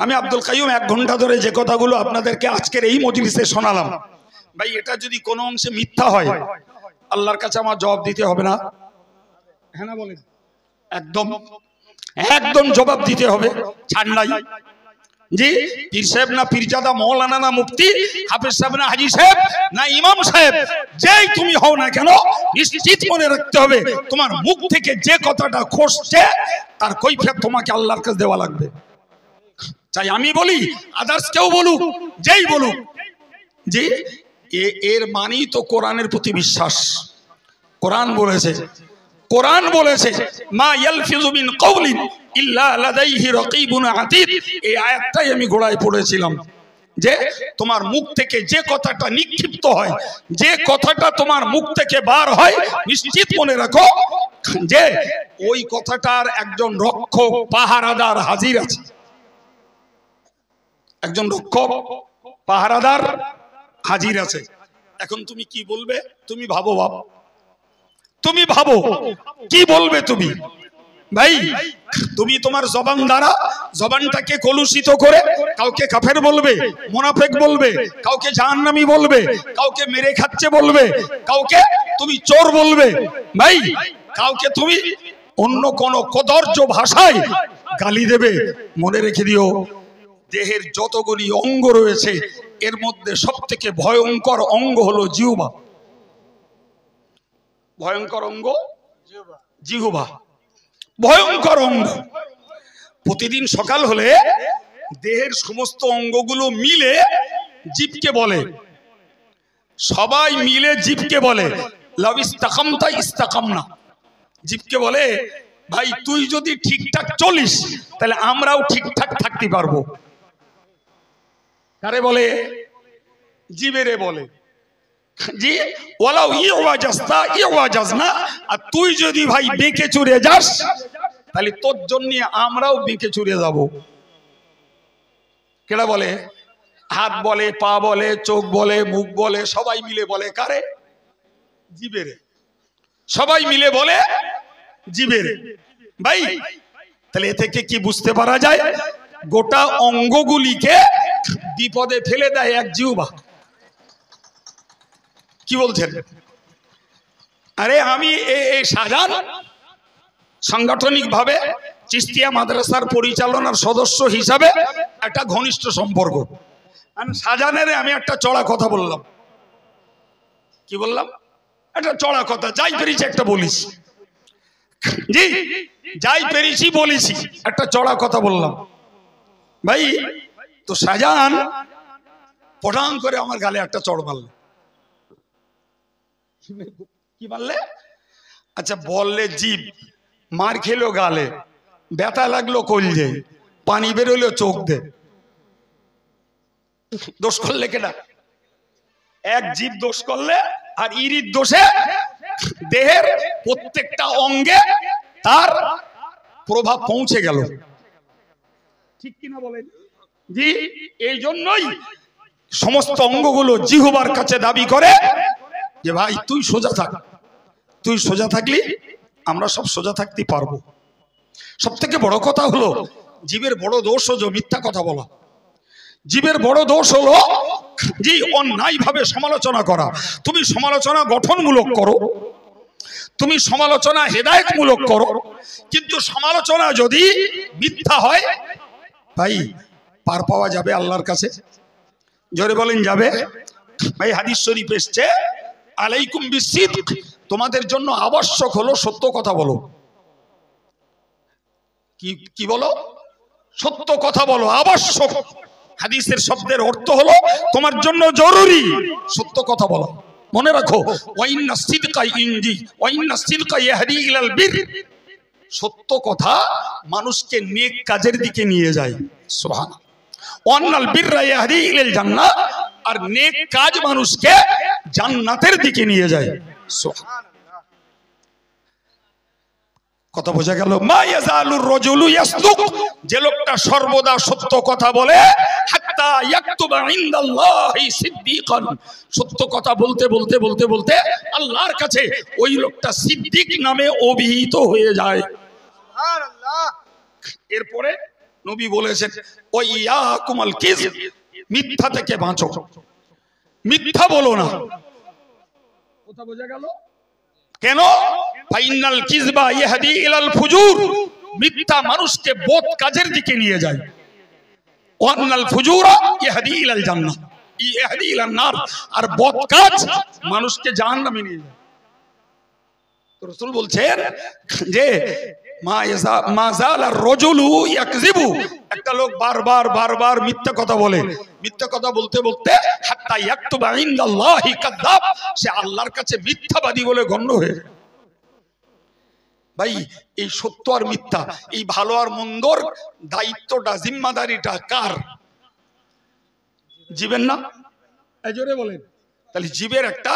আমি আব্দুল কাইয়ুম 1 ঘন্টা ধরে যে কথাগুলো আপনাদেরকে আজকের এই মজলিসে শোনালাম, ভাই এটা যদি কোনো অংশে মিথ্যা হয় আল্লাহর কাছে আমার জবাব দিতে হবে না? হ্যাঁ না বলেন? একদম একদম জবাব দিতে হবে, ছাড় নাই। জি, পীর সাহেব না পীরজাদা মৌলানা না মুফতি হাফেজ সাহেব না হাজি সাহেব না ইমাম সাহেব, যেই তুমি হও না কেন নিশ্চিত মনে রাখতে হবে তোমার মুখ থেকে যে কথাটা খসছে তার কৈফিয়ত তোমাকে আল্লাহর কাছে দেওয়া লাগবে। চাই আমি বলি আদার্স কেউ বলুক, যেই বলুক, যে এর মানেই তো কোরআনের প্রতি বিশ্বাস। কোরআন বলেছে, কোরআন বলেছে মা ইয়ালফিযু মিন কাওলিন ইল্লা লাদাইহি রাকীবুন আতীদ। এই আয়াতটাই আমি গোড়ায় পড়েছিলাম যে তোমার মুখ থেকে যে কথাটা নিক্ষিপ্ত হয়, যে কথাটা তোমার মুখ থেকে বার হয়, নিশ্চিত মনে রাখো যে ওই কথাটার একজন রক্ষক পাহারাদার হাজির আছে। একজন রক্ষক পাহারাদার হাজির আছে। এখন তুমি কি বলবে? তুমি ভাবো বাবা, তুমি ভাবো কি বলবে তুমি? ভাই তুমি তোমার জবান দ্বারা জবানটাকে কলুষিত করে কাউকে কাফের বলবে, মুনাফিক বলবে, কাউকে জাহান্নামী বলবে, কাউকে মেরে খাচ্ছে বলবে, কাউকে তুমি চোর বলবে, ভাই কাউকে তুমি অন্য কোন কদর্য ভাষায় গালি দেবে। মনে রেখে দিও দেহের যতগুলি অঙ্গ রয়েছে এর মধ্যে সবথেকে ভয়ঙ্কর অঙ্গ হলো জিহ্বা। ভয়ঙ্কর অঙ্গ জিহ্বা, ভয়ঙ্কর অঙ্গ। প্রতিদিন সকাল হলে দেহের সমস্ত অঙ্গগুলো মিলে জিভকে বলে, সবাই মিলে জিভকে বলে লাউ ইস্তাকামতা ইস্তাকামনা। জিভকে বলে ভাই তুই যদি ঠিকঠাক চলিস তাহলে আমরাও ঠিকঠাক থাকতে পারবো। কারে বলে? জিবেরে বলে। জি, ওয়ালাউ ইওয়াজাস্তা ইওয়াজাজনা। আর তুই যদি ভাই বেঁকে চুরে যাস তাহলে তোর জন্য আমরাও বেঁকে চুরে যাব। কেডা বলে? হাত বলে, পা বলে, চোখ বলে, মুখ বলে, সবাই মিলে বলে। কারে? জিবেরে। সবাই মিলে বলে জিবেরে। ভাই তাহলে এ থেকে কি বুঝতে পারা যায়? গোটা অঙ্গগুলিকে বিপদে ফেলে দেয় এক জিহ্বা। কি বলছেন? আরে আমি এই শাহজাহান সাংগঠনিক ভাবে চিস্তিয়া মাদ্রাসার পরিচালনার সদস্য হিসাবে একটা ঘনিষ্ঠ সম্পর্ক। শাহজাহানের আমি একটা চড়া কথা বললাম। কি বললাম? একটা চড়া কথা, যাই পেরেছি একটা বলিস। জি, যাই পেরেছি বলেছি, একটা চড়া কথা বললাম। ভাই তো শাহজাহান পটাং করে আমার গালে একটা চড় মারল। কি মারলে? আচ্ছা বললে জিভ, মার খেলো গালে, ব্যথা লাগলো কলজে, পানি বেরোলো চোখ দে। দোষ করলে কেনা? এক জিভ দোষ করলে আর ইরির দোষে দেহের প্রত্যেকটা অঙ্গে তার প্রভাব পৌঁছে গেল। ঠিক কিনা বলেন? জি, এই জন্যই সমস্ত অঙ্গগুলো জিহ্বার কাছে দাবি করে যে ভাই তুই সোজা থাক, তুই সোজা থাকলি আমরা সব সোজা থাকতে পারবো। সব থেকে বড় কথা হলো জীবের বড় দোষ হলো মিথ্যা কথা বলা। জীবের বড় দোষ হলো জি অন্যায় ভাবে সমালোচনা করা। তুমি সমালোচনা গঠনমূলক করো, তুমি সমালোচনা হেদায়েতমূলক করো, কিন্তু সমালোচনা যদি মিথ্যা হয় ভাই পার পাওয়া যাবে আল্লাহর কাছে? জোরে বলেন যাবে? ভাই হাদিস শরীফ এসেছে আলাইকুম বিসিদক, তোমাদের জন্য আবশ্যক হলো সত্য কথা বলো। কি বলো? সত্য কথা বলো, আবশ্যক। হাদিসের শব্দের অর্থ হলো তোমার জন্য জরুরি সত্য কথা বলো। মনে রাখো ওয়াইন্না সিদকা ইনজি ওয়াইন্না সিদকা ইয়াহদি ইলাল বির। সত্য কথা মানুষকে নেক কাজের দিকে নিয়ে যায়। সুবহানাল্লাহ। ওয়ান্নাল বিররা ইয়াহদি ইলাল জান্নাহ, আর নেক কাজ মানুষকে জান্নাতের দিকে নিয়ে যায়। সুবহানাল্লাহ। কথা বোঝা গেল? মা ইয়াজালুর রাজুলু ইয়াসদুক, যে লোকটা সর্বদা সত্য কথা বলে, হাত্তা ইয়াকতুবা ইনদাল্লাহি সিদ্দিকান, সত্য কথা বলতে বলতে বলতে বলতে আল্লাহর কাছে ওই লোকটা সিদ্দিক নামে অভিহিত হয়ে যায়। সুবহানাল্লাহ। এরপরে নবী বলেছেন ওয়াইয়াকুমাল কিযব, মিথ্যা থেকে বাঁচো। মিথ্যা বলো না। কথা বোঝা গেল? কেন? ফাইনাল কিযবা ইয়াহদি ইলাল ফুজুর, মিথ্যা মানুষকে বদ কাজের দিকে নিয়ে যায়। ওয়ান্নাল ফুজুরা ইয়াহদি ইলাল জান্নাহ, ইয়াহদি ইলান নার, আর বদ কাজ মানুষকে জাহান্নামে নিয়ে যায়। তো রাসূল বলছেন যে মা যালা রাজুলু ইয়াকযিবু, একটা লোক বারবার মিথ্যা কথা বলে, মিথ্যা কথা বলতে বলতে হাত্তা ইয়াকতুবা ইনদাল্লাহি কাযাব, সে আল্লাহর কাছে মিথ্যাবাদী বলে গণ্য হয়ে যায়। ভাই এই সত্য আর মিথ্যা, এই ভালো আর মন্দর দায়িত্বটা, জিম্মাদারিটা কার? জীবের না? এই জোরে বলেন। তাহলে জীবের একটা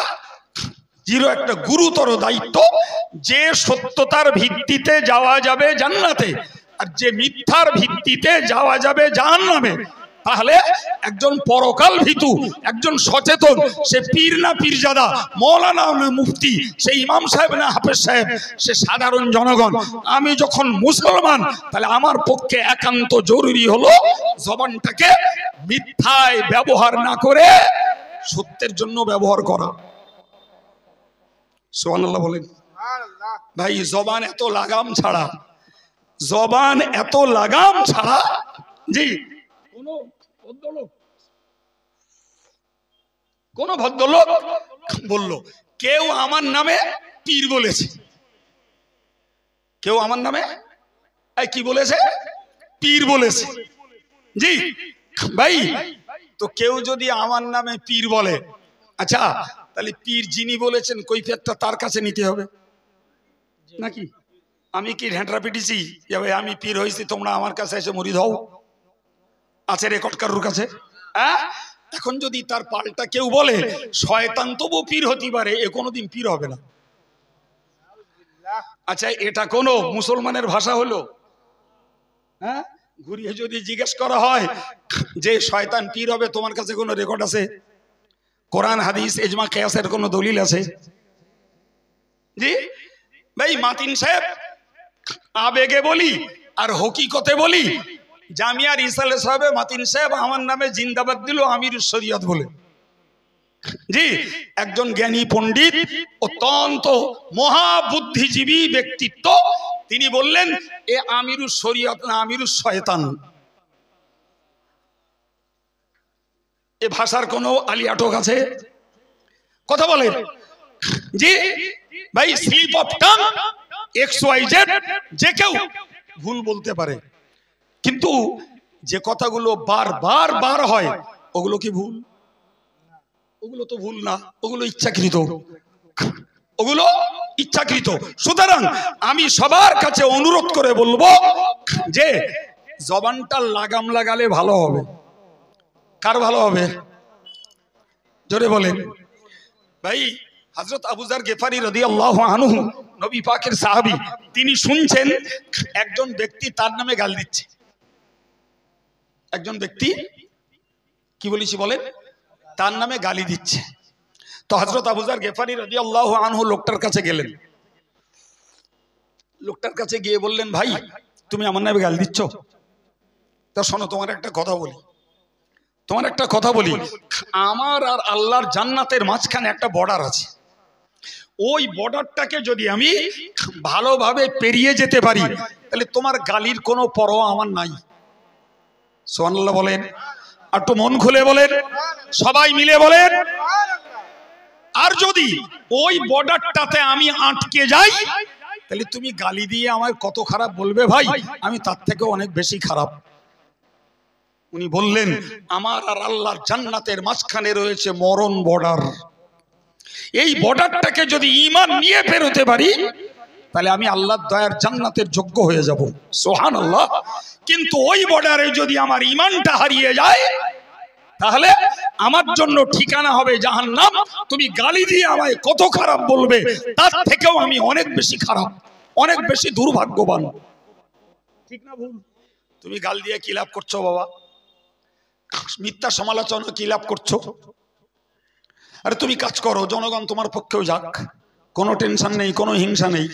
গুরুতর দায়িত্ব, যে সত্যতার ভিত্তিতে যাওয়া যাবে জান্নাতে আর যে মিথ্যার ভিত্তিতে যাওয়া যাবে জাহান্নামে। তাহলে একজন পরকাল ভীতু, একজন সচেতন, সে পীর না পীরজাদা, মৌলানা না মুফতি, সে ইমাম সাহেব না হাফেজ সাহেব, সে সাধারণ জনগণ, আমি যখন মুসলমান, তাহলে আমার পক্ষে একান্ত জরুরি হলো জবানটাকে মিথ্যায় ব্যবহার না করে সত্যের জন্য ব্যবহার করা। সুবহানাল্লাহ বলেন। ভাই জবান এত লাগাম ছাড়া, জবান এত লাগাম ছাড়া, জি কোন ভদ্রলোক বলল কেউ আমার নামে পীর বলেছে, কেউ আমার নামে কি বলেছে? পীর বলেছে। জি ভাই, তো কেউ যদি আমার নামে পীর বলে, আচ্ছা তাহলে পীর যিনি বলেছেন কৈফিয়তটা তার কাছে নিতে হবে নাকি? আমি কি ঢেঁটরা পিটিছি যে ভাই আমি পীর হয়েছি, তোমরা আমার কাছে এসে মুরিদ হও? আছে রেকর্ড কারোর কাছে? হ্যাঁ, এখন যদি তার পাল্টা কেউ বলে শয়তান তবু পীর হতে পারে, এ কোনোদিন পীর হবে না। আচ্ছা এটা কোনো মুসলমানের ভাষা হলো? হ্যাঁ, ঘুরিয়ে যদি জিজ্ঞেস করা হয় যে শয়তান পীর হবে, তোমার কাছে কোনো রেকর্ড আছে? কোরআন হাদিস ইজমা কিয়াসের কোনো দলিল আছে? জি ভাই, মাতিন সাহেব আবেগে বলি আর হকিকতে বলি, জামিয়ার ইসালে সাহেব মাতিন সাহেব আমার নামে জিন্দাবাদ দিল আমির শরীয়ত বলে। জি, একজন জ্ঞানী পণ্ডিত, অত্যন্ত মহাবুদ্ধিজীবী ব্যক্তিত্ব, তিনি বললেন এ আমিরুস শরীয়ত না, আমিরুস শয়তান। এ ভাষার কোনো আলিয়াটক আছে? কথা বলেন। জি ভাই, স্লিপ অফ টাং XYZ যে কেউ ভুল বলতে পারে, কিন্তু যে কথাগুলো বার হয় ওগুলো কি ভুল? ওগুলো তো ভুল না, ওগুলো ইচ্ছাকৃত, ওগুলো ইচ্ছাকৃত। সুতরাং আমি সবার কাছে অনুরোধ করে বলবো যে জবানটা লাগাম লাগালে ভালো হবে। কার ভালো হবে? জোরে বলেন। ভাই হযরত আবু যার গিফারি রাদিয়াল্লাহু আনহু, নবী পাকের সাহাবী, তিনি শুনছেন একজন ব্যক্তি তার নামে গাল দিচ্ছে। একজন ব্যক্তি কি বলেছি বলেন? তার নামে গালি দিচ্ছে। তো হযরত আবু যার গিফারি রাদিয়াল্লাহু আনহু লোকটার কাছে গেলেন। লোকটার কাছে গিয়ে বললেন, ভাই তুমি আমার নামে গালি দিচ্ছ? তা শোনো, তোমার একটা কথা বলি, আমার আর আল্লাহর জান্নাতের মাঝখানে একটা বর্ডার আছে। ওই বর্ডারটাকে যদি আমি ভালোভাবে পেরিয়ে যেতে পারি, তাহলে তোমার গালির কোনো পরোয়া আমার নাই। সুবহানাল্লাহ বলেন। আর একটু মন খুলে বলেন, সবাই মিলে বলেন। আর যদি ওই বর্ডারটাতে আমি আটকে যাই, তাহলে তুমি গালি দিয়ে আমার কত খারাপ বলবে ভাই, আমি তার থেকে অনেক বেশি খারাপ। উনি বললেন, আমার আর আল্লাহর জান্নাতের মাঝখানে রয়েছে মরণ বর্ডার। এই বর্ডারটাকে যদি ঈমান নিয়ে পেরোতে পারি, তাহলে আমি আল্লাহর দয়ার জান্নাতের যোগ্য হয়ে যাব। সুবহানাল্লাহ। কিন্তু ওই বর্ডারে যদি আমার ঈমানটা হারিয়ে যায়, তাহলে আমার জন্য ঠিকানা হবে জাহান্নাম। তুমি গালি দিয়ে আমায় কত খারাপ বলবে, তার থেকেও আমি অনেক বেশি খারাপ, অনেক বেশি দুর্ভাগ্যবান। ঠিক না ভুল? তুমি গাল দিয়ে কি লাভ করছো বাবা? মিথ্যা সমালোচনা কি লাভ করছো? আরে তুমি কাজ করো, জনগণ তোমার পক্ষেও যাক, কোনো টেনশন নেই, কোনো হিংসা নেই।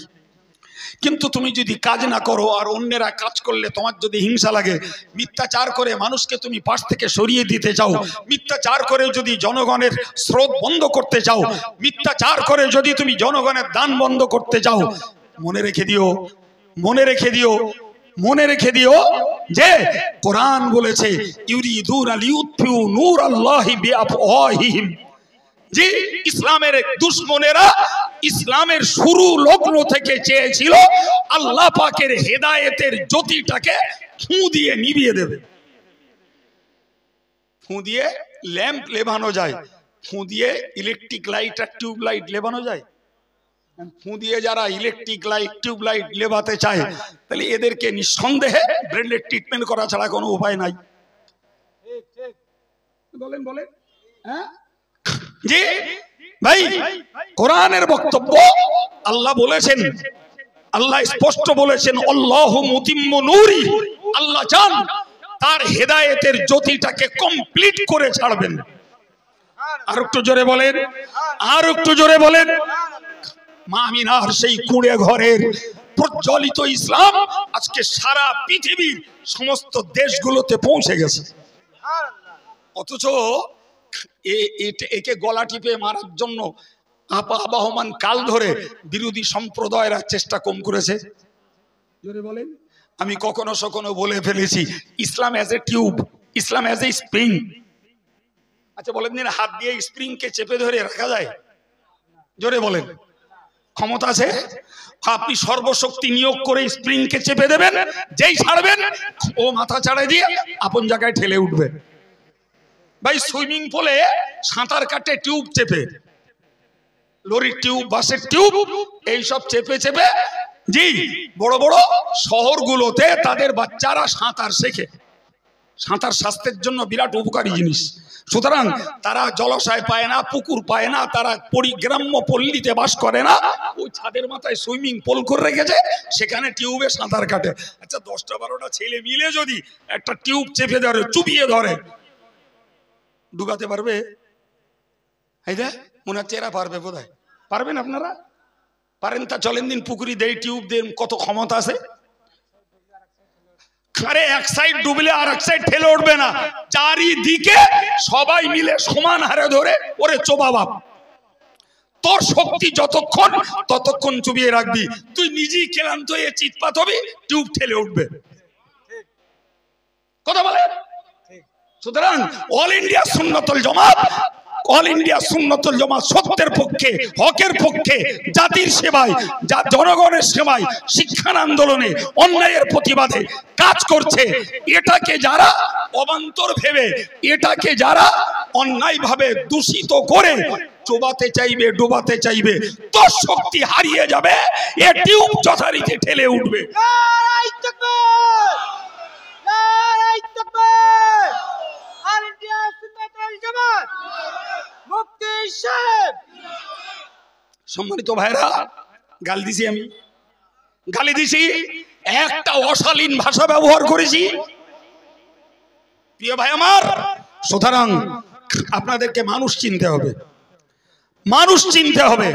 কিন্তু তুমি যদি কাজ না করো আর অন্যেরা কাজ করলে তোমার যদি হিংসা লাগে, মিথ্যাচার করে মানুষকে তুমি পাশ থেকে সরিয়ে দিতে চাও, মিথ্যাচার করে যদি জনগণের স্রোত বন্ধ করতে চাও, মিথ্যাচার করে যদি তুমি জনগণের দান বন্ধ করতে চাও, মনে রেখে দিও, মনে রেখে দিও, মনে রেখে দিও যে কোরআন বলেছে ইউরিদুনা লিউতফিউ নূরাল্লাহি বিআফওয়াহিহিম, যে ইসলামের দুশমনেরা ইসলামের শুরু লগ্ন থেকে চেয়েছিল আল্লাহ পাকের হেদায়েতের জ্যোতিটাকে ফু দিয়ে নিভিয়ে দেবে। ফু দিয়ে ল্যাম্প লেবানো যায়, ফু দিয়ে ইলেকট্রিক লাইট আর টিউব লাইট লেবানো যায়। ফু দিয়ে যারা ইলেকট্রিক লাইট টিউব লাইট লেবাতে চায় তাহলে এদেরকে নিঃসন্দেহে ব্রেনের ট্রিটমেন্ট করা ছাড়া কোনো উপায় নাই। বলেন বলেন, হ্যাঁ জি ভাই, কোরআনের বক্তব্য আল্লাহ বলেছেন, আল্লাহ স্পষ্ট বলেছেন আল্লাহু মুতিম্মু নূরি, আল্লাহ চান তার হেদায়েতের জ্যোতিটাকে কমপ্লিট করে ছাড়বেন। আর একটু জোরে বলেন, আর একটু জোরে বলেন। মা আমিনার সেই কুঁড়ে ঘরের প্রজ্বলিত ইসলাম আজকে সারা পৃথিবীর সমস্ত দেশগুলোতে পৌঁছে গেছে, অথচ একে গলা টিপে মারার জন্য আবহমান কাল ধরে বিরোধী সম্প্রদায়েরা চেষ্টা কম করেছে। জোরে বলেন। আমি কখনো সখনো বলে ফেলেছি Islam as a tube, Islam as a spring. আচ্ছা বলেন দিন, হাত দিয়ে স্প্রিং কে চেপে ধরে রাখা যায়? জোরে বলেন। ক্ষমতা আছে? আপনি সর্বশক্তি নিয়োগ করে স্প্রিং কে চেপে দেবেন, যেই ছাড়বেন ও মাথা চাড়াই দিয়ে আপন জায়গায় ঠেলে উঠবে। ভাই সুইমিং পুলে সাঁতার কাটে টিউব চেপে, লরির টিউব, বাসের টিউব, এইসব চেপে চেপে জি বড় বড় শহরগুলোতে তাদের বাচ্চারা সাঁতার শেখে। সাঁতার স্বাস্থ্যের জন্য বিরাট উপকারী জিনিস। সুতরাং তারা জলাশয় পায় না, পুকুর পায় না, তারা পরিগ্রাম্য পল্লীতে বাস করে না, ওই ছাদের মাথায় সুইমিং পুল করে রেখেছে, সেখানে টিউবে সাঁতার কাটে। আচ্ছা 10-12টা ছেলে মিলে যদি একটা টিউব চেপে ধরে, চুপিয়ে ধরে, ডুবাতে পারবে? মনে হচ্ছে এরা পারবে, বোধহয় পারবেন। আপনারা পারেন? তা চলেন দিন পুকুরি দেই, টিউব দেন, কত ক্ষমতা আছে। আরে এক সাইড ডুবলে আর এক সাইড ঠেলে উঠবে না, চারিদিকে সবাই মিলে সমান হারে ধরে ওরে চোবা বাপ। তোর শক্তি যতক্ষণ ততক্ষণ চুবিয়ে রাখবি, তুই নিজেই ক্লান্ত হয়ে চিৎপাত হবি, টিউব ঠেলে উঠবে। কথা বলে। সুতরাং অল ইন্ডিয়া সুন্নাতুল জামাত, অল ইন্ডিয়া সুন্নাতুল জামাত সত্যের পক্ষে, হকের পক্ষে, জাতির সেবায়, জনগণের সেবায়, শিক্ষার আন্দোলনে, অন্যায়ের প্রতিবাদে কাজ করছে। এটাকে যারা অবান্তর ভেবে, এটাকে যারা অন্যায়ভাবে দূষিত করে চোবাতে চাইবে, ডোবাতে চাইবে, তোর শক্তি হারিয়ে যাবে, এ টিউব যথারীতি ঠেলে উঠবে। সম্মানিত ভাইরা, গালি দিছি, আমি গালি দিছি, একটা অশালীন ভাষা ব্যবহার করেছি, প্রিয় ভাই আমার। সুতরাং আপনাদেরকে মানুষ চিনতে হবে, মানুষ চিনতে হবে।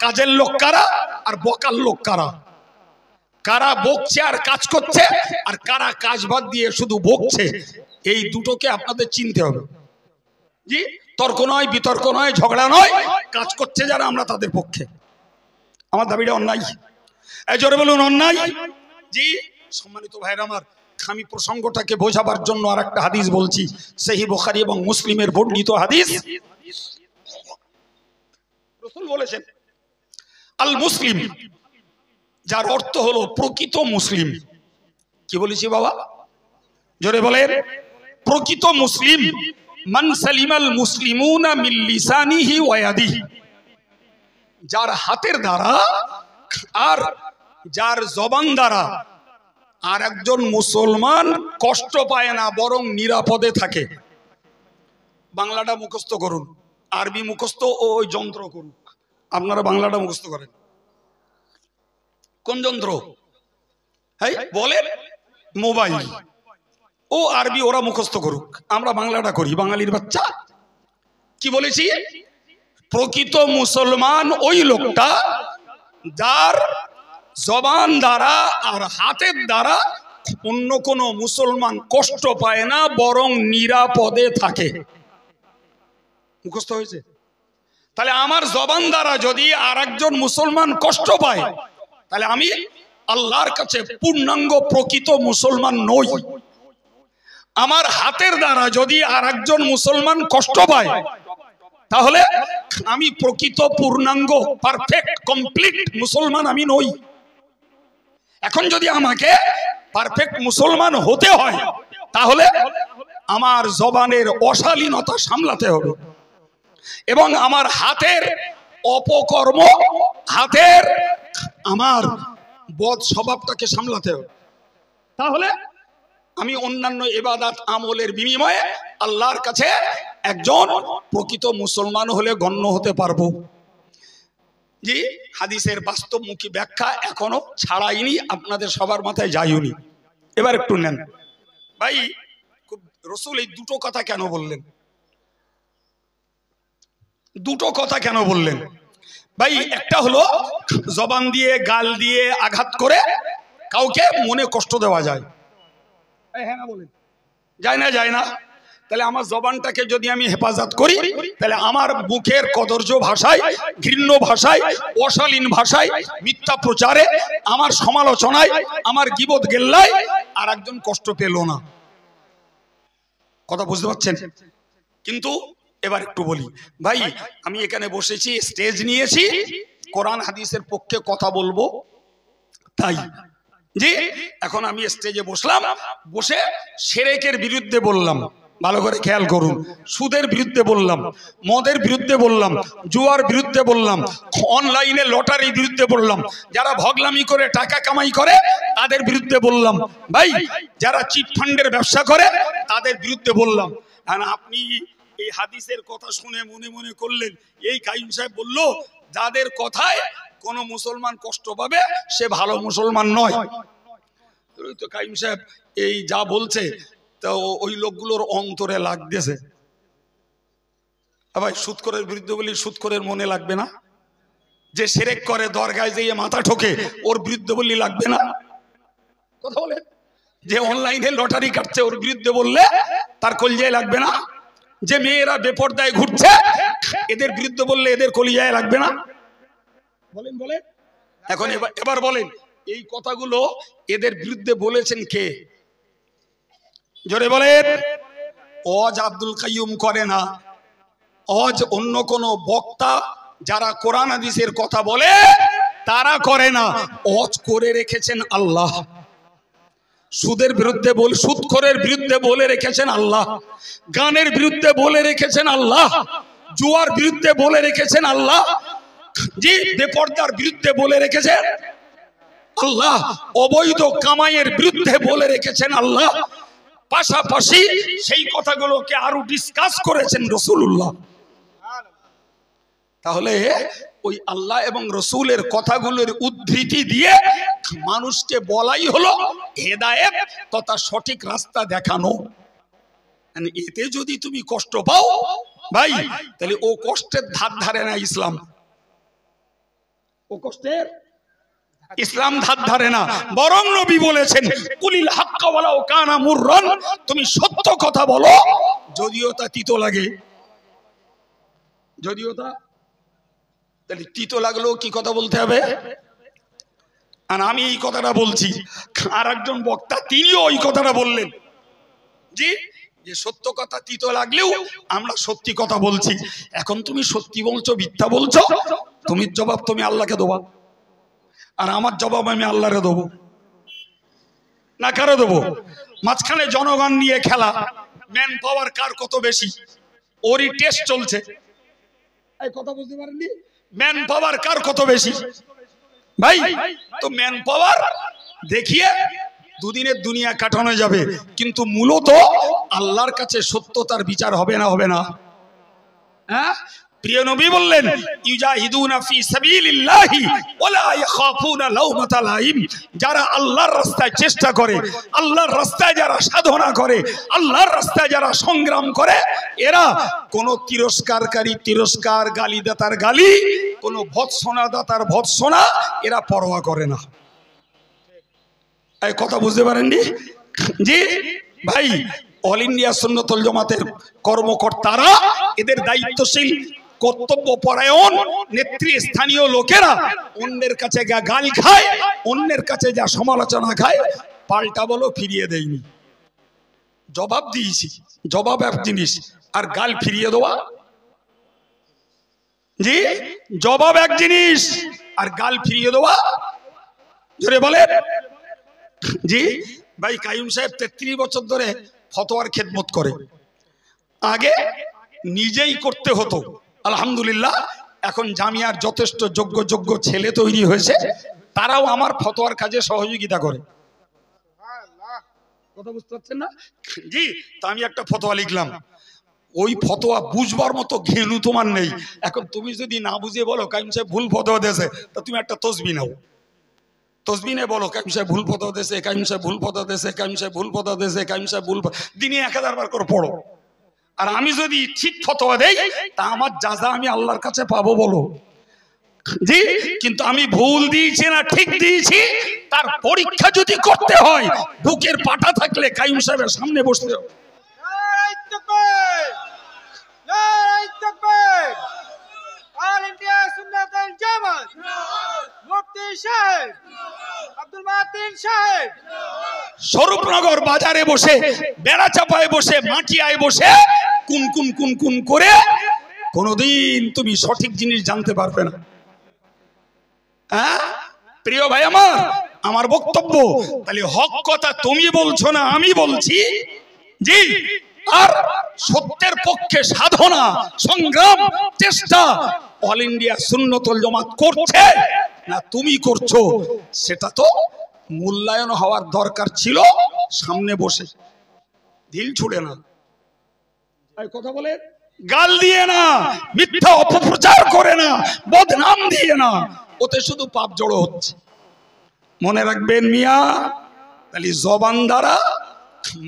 কাজের লোক কারা আর বকার লোক কারা, কারা বকছে আর কাজ করছে, আর কারা কাজ বাদ দিয়ে শুধু বকছে, এই দুটোকে আপনাদের চিনতে হবে। জি, তর্ক নয়, বিতর্ক নয়, ঝগড়া নয়, কাজ করছে যারা আমরা তাদের পক্ষে। আমার দাবিটা অন্যায়, এই জোরে বলুন অন্যায়। জি সম্মানিত ভাইরা আমার, আমি প্রসঙ্গটাকে বোঝাবার জন্য আর একটা হাদিস বলছি, সহিহ বুখারী এবং মুসলিমের বর্ণিত হাদিস। রাসূল বলেছেন আল মুসলিম, যার অর্থ হলো প্রকৃত মুসলিম। কি বলেছি বাবা? জোরে বলেন। প্রকৃত মুসলিম মান সালিমাল মুসলিমুনা মিন লিসানিহি ওয়া ইয়াদিহি, যার হাতের দ্বারা আর যার জবান দ্বারা আর একজন মুসলমান কষ্ট পায় না, বরং নিরাপদে থাকে। বাংলাটা মুখস্থ করুন, আরবি মুখস্থ ও ওই যন্ত্র করুন। আপনারা বাংলাটা মুখস্থ করেন। কোন যন্ত্র? হ্যাঁ বলেন, মোবাইল। ও আরবি ওরা মুখস্থ করুক, আমরা বাংলাটা করি, বাঙালির বাচ্চা। কি বলেছি? প্রকৃত মুসলমান ওই লোকটা যার জবান দ্বারা আর হাতের দ্বারা অন্য কোনো মুসলমান কষ্ট পায় না, বরং নিরাপদে থাকে। মুখস্থ হয়েছে? তাহলে আমার জবান দ্বারা যদি আর একজন মুসলমান কষ্ট পায়, তাহলে আমি আল্লাহর কাছে পূর্ণাঙ্গ প্রকৃত মুসলমান নই। আমার হাতের দ্বারা যদি আর একজন মুসলমান কষ্ট পায়, তাহলে আমি প্রকৃত পূর্ণাঙ্গ পারফেক্ট কমপ্লিট মুসলমান আমি নই। এখন যদি আমাকে পারফেক্ট মুসলমান হতে হয়, তাহলে আমার জবানের অশালীনতা সামলাতে হবে এবং আমার হাতের অপকর্ম, হাতের আমার বদ স্বভাবটাকে সামলাতে হবে। তাহলে আমি অন্যান্য ইবাদত আমলের বিনিময়ে আল্লাহর কাছে একজন প্রকৃত মুসলমান হলে গণ্য হতে পারবো। জি, হাদিসের বাস্তবমুখী ব্যাখ্যা এখনো ছাড়াইনি, আপনাদের সবার মাথায় যাইনি। এবার একটু নেন ভাই, খুব রসুল এই দুটো কথা কেন বললেন? দুটো কথা কেন বললেন ভাই? একটা হলো জবান দিয়ে, গাল দিয়ে আঘাত করে কাউকে মনে কষ্ট দেওয়া যায়, হ্যাঁ না বলেন? যায় না? যায় না? তাহলে আমার জবানটাকে যদি আমি হেফাজত করি, তাহলে আমার মুখের কদর্য ভাষায়, ঘৃণ্য ভাষায়, অশালীন ভাষায়, মিথ্যা প্রচারে, আমার সমালোচনায়, আমার গীবত গেল্লায় আর একজন কষ্ট পেল না। কথা বুঝতে পারছেন? কিন্তু এবার একটু বলি ভাই, আমি এখানে বসেছি, স্টেজ নিয়েছি, কোরআন হাদিসের পক্ষে কথা বলবো, তাই জি এখন আমি স্টেজে বসলাম, বসে শিরকের বিরুদ্ধে বললাম, ভালো করে খেয়াল করুন, সুদের বিরুদ্ধে বললাম, মদের বিরুদ্ধে বললাম, জুয়ার বিরুদ্ধে বললাম, অনলাইনে লটারির বিরুদ্ধে বললাম, যারা ভগলামি করে টাকা কামাই করে তাদের বিরুদ্ধে বললাম, ভাই যারা চিট ফান্ডের ব্যবসা করে তাদের বিরুদ্ধে বললাম। আর আপনি এই হাদিসের কথা শুনে মনে মনে করলেন, এই কাইম সাহেব বললো যাদের কথায় কোন মুসলমান কষ্ট পাবে সে ভালো মুসলমান নয়। তো কাইম সাহেব এই যা বলছে, তো ওই লোকগুলোর অন্তরে লাগতেছে। ভাই সুদখোরের বিরুদ্ধে বলি, সুদখোরের মনে লাগবে না? যে শিরক করে দরগায় যেয়ে মাথা ঠোকে ওর বিরুদ্ধে বললি লাগবে না? কথা বলেন। যে অনলাইনে লটারি কাটছে ওর বিরুদ্ধে বললে তার কলিজায় লাগবে না? যে মেয়েরা বেপরদায় ঘুরছে এদের বিরুদ্ধে বললে এদের কলিজায় লাগবে না? বলেন বলেন। এখন এবার বলেন, এই কথাগুলো এদের বিরুদ্ধে বলেছেন কে? জোরে বলেন। ওয়াজ আব্দুল কাইয়ুম করে না, ওয়াজ অন্য কোন বক্তা যারা কোরআন হাদিসের কথা বলে তারা করে না, ওয়াজ করে রেখেছেন আল্লাহ। সুদের বিরুদ্ধে সুদখোরের বিরুদ্ধে বলে রেখেছেন আল্লাহ, গানের বিরুদ্ধে বলে রেখেছেন আল্লাহ, জুয়ার বিরুদ্ধে বলে রেখেছেন আল্লাহ, জি বেপরদার বিরুদ্ধে বলে রেখেছেন আল্লাহ, অবৈধ কামাইয়ের বিরুদ্ধে বলে রেখেছেন আল্লাহ। পাশাপাশি সেই কথাগুলোকে আরো ডিসকাস করেছেন রাসূলুল্লাহ। তাহলে ওই আল্লাহ এবং রসুলের কথাগুলোর উদ্ধৃতি দিয়ে মানুষকে বলাই হলো হেদায়েত তথা সঠিক রাস্তা দেখানো। এতে যদি তুমি কষ্ট পাও ভাই, তাহলে ও কষ্টের ধার ধারে না ইসলাম, ও কষ্টের ইসলাম ধার ধারে না। বরং নবী বলেছেন কুলিল হাক্কা ওয়ালাউ কানা মুররান, তুমি সত্য কথা বলো যদিও তা তিতো লাগে। যদিও তা, তাহলে তিতো লাগলেও কি কথা বলতে হবে? আর আমি এই কথাটা বলছি, আর একজন বক্তা তিনিও ওই কথাটা বললেন, জি যে সত্য কথা তিতো লাগলেও আমরা সত্যি কথা বলছি। এখন তুমি সত্যি বলছো মিথ্যা বলছো, তুমি জবাব তুমি আল্লাহকে দেবা, আর আমার জবাব আমি আল্লাহরে দেবো না কারো দেবো? মাঝখানে জনগণ নিয়ে খেলা, ম্যান পাওয়ার কার কত বেশি, ওরই টেস্ট চলছে। এই কথা বুঝতে পারেননি? ম্যান পাওয়ার কার কত বেশি ভাই? তো ম্যান পাওয়ার দেখিয়ে দুদিনের দুনিয়া কাটানো যাবে, কিন্তু মূলত আল্লাহর কাছে সত্যতার বিচার হবে না? হবে না? হ্যাঁ, প্রিয় নবী বললেন ইউজাহিদুনা ফি সাবিলিল্লাহি ওয়ালা ইয়াখাফুনা লাওমাতা লাইম, যারা আল্লাহর রাস্তায় চেষ্টা করে, আল্লাহর রাস্তায় যারা সাধনা করে, আল্লাহর রাস্তায় যারা সংগ্রাম করে, এরা কোন তিরস্কারকারী তিরস্কার, গালিদাতার গালি, কোন ভৎসনা দাতার ভৎসনা এরা পরোয়া করে না। এই কথা বুঝতে পারেননি জি ভাই। অল ইন্ডিয়া সুন্নাতুল জামাতের কর্মকর্তারা, এদের দায়িত্বশীল কর্তব্যপরায়ণ নেতৃস্থানীয় লোকেরা অন্যের কাছে যা গাল খায়, অন্যের কাছে যা সমালোচনা খায়, পাল্টা বলো ফিরিয়ে দেয়নি। জবাব দিয়েছি, জবাব এক জিনিস, আর গাল ফিরিয়ে দেওয়া জি, জবাব এক জিনিস আর গাল ফিরিয়ে দেওয়া জোরে বলেন জি ভাই। কাইয়ুম সাহেব 33 বছর ধরে ফতোয়ার খেদমত করে। আগে নিজেই করতে হতো, আলহামদুলিল্লাহ এখন জামিয়ার যথেষ্ট যোগ্য ছেলে তৈরি হয়েছে, তারাও আমার ফতোয়ার কাজে সহযোগিতা করে। কথা বুঝতে পারছেন না জি? তা আমি একটা ফতোয়া লিখলাম, ওই ফতোয়া বুঝবার মতো ঘেনু তোমার নেই। এখন তুমি যদি না বুঝে বলো কাইয়ুম সাহেব ভুল ফতোয়া দিয়েছে, তা তুমি একটা তসবিহ নাও, তসবিনে বলো কাইয়ুম সাহেব ভুল ফতোয়া দিয়েছে, কাইয়ুম সাহেব ভুল ফতোয়া দিয়েছে, কাইয়ুম সাহেব ভুল ফতোয়া দিয়েছে, কাইয়ুম সাহেব ভুল, দিনে 1000 বার করে পড়ো। আর আমি যদি ঠিক ফতোয়া দেই তা আমার যাজা আমি আল্লাহর কাছে পাবো বলো জি। কিন্তু আমি ভুল দিয়েছি না ঠিক দিয়েছি তার পরীক্ষা যদি করতে হয়, বুকের পাটা থাকলে কাইয়ুম সাহেবের সামনে বসতে হবে। নারায়ে তাকবীর, নারায়ে তাকবীর। অল ইন্ডিয়া সুন্নাতুল জামাত মুফতি সাহেব আব্দুল মাতিন সাহেব স্বরূপনগর বাজারে বসে, বেড়া চাপায় বসে, মাটিয়ায় বসে কুন করে কোনদিন তুমি সঠিক জিনিস জানতে পারবে না। হ্যাঁ প্রিয় ভাই আমার বক্তব্য তাহলে হক কথা তুমি বলছো না আমি বলছি জি। আর সত্যের পক্ষে সাধনা সংগ্রাম চেষ্টা অল ইন্ডিয়া সুন্নাতুল জামাত করছে না তুমি করছো, সেটা তো মূল্যায়ন হওয়ার দরকার ছিল সামনে বসে। ঢিল ছুড়ে না, কথা বলে গাল দিয়ে না, মিথ্যা অপপ্রচার করে না, বদনাম দিয়ে না, ওতে শুধু পাপ জড়ো হচ্ছে। মনে রাখবেন মিয়া, তাহলে জবান দ্বারা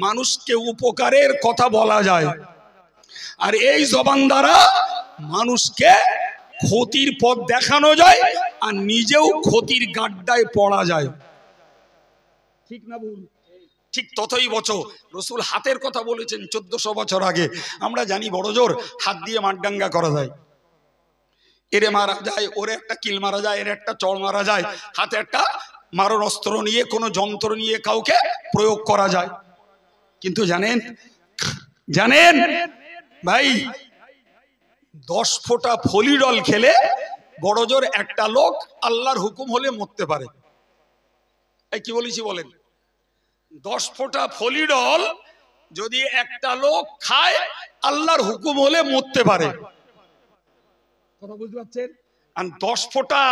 মানুষকে উপকারের কথা বলা যায়, আর এই জবান দ্বারা মানুষকে ক্ষতির পথ দেখানো যায়, আর নিজেও ক্ষতির গাড্ডায় পড়া যায়। ঠিক না ভুল? ঠিক ততই বছর রসুল হাতের কথা বলেছেন 1400 বছর আগে। আমরা জানি বড় জোর হাত দিয়ে মারডাঙ্গা করা যায়, এরে মারা যায়, ওরে একটা কিল মারা যায়, এর একটা চড় মারা যায়, হাতে একটা মারণ অস্ত্র নিয়ে কোনো যন্ত্র নিয়ে কাউকে প্রয়োগ করা যায়। কিন্তু জানেন ভাই, 10 ফোঁটা ফলিডল খেলে বড় জোর একটা লোক আল্লাহর হুকুম হলে মরতে পারে। এই কি বলেছি বলেন? 10 ফোঁটা ফলিডল যদি একটা লোক খায় আল্লাহর হুকুম হলে মরতে পারে। কথা বুঝতে পারছেন? আর 10 ফোঁটা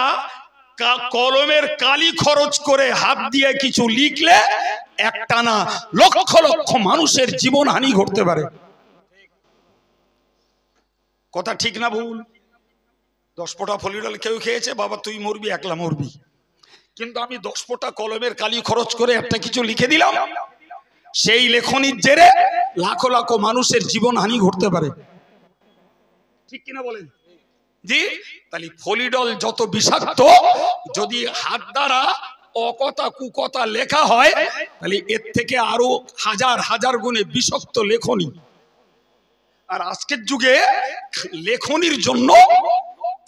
কলমের কালি খরচ করে হাত দিয়ে কিছু লিখলে একটানা লক্ষ লক্ষ মানুষের জীবন হানি ঘটতে পারে। কথা ঠিক না ভুল? 10 ফোঁটা ফলিডল কেউ খেয়েছে, বাবা তুই মরবি, একলা মরবি। কিন্তু আমি 10 ফোঁটা কলমের কালি খরচ করে একটা কিছু লিখে দিলাম, সেই লেখনির জেরে লাখো লাখো মানুষের জীবন হানি ঘটতে পারে। ঠিক কিনা বলেন জি? তাহলে ফলিডল যত বিষাক্ত, যদি হাত দ্বারা অকথা কুকথা লেখা হয়, তাহলে এর থেকে আরো হাজার হাজার গুণে বিষাক্ত লেখনি। আর আজকের যুগে লেখনির জন্য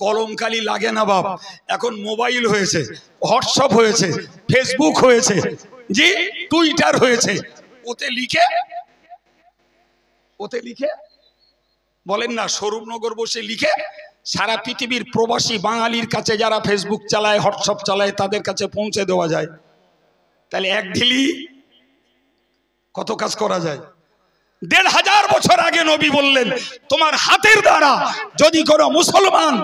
কলমকালি লাগে না বাপ, এখন মোবাইল হয়েছে, হোয়াটসঅ্যাপ হয়েছে, ফেসবুক হয়েছে জি, টুইটার হয়েছে, ওতে লিখে বলেন না, স্বরূপনগর বসে লিখে সারা পৃথিবীর প্রবাসী বাঙালির কাছে যারা ফেসবুক চালায়, হোয়াটসঅ্যাপ চালায়, তাদের কাছে পৌঁছে দেওয়া যায়। তাহলে এক ঢিলি কত কাজ করা যায়। 1500 বছর আগে নবী বললেন, তোমার হাতের দ্বারা যদি কোনো মুসলমান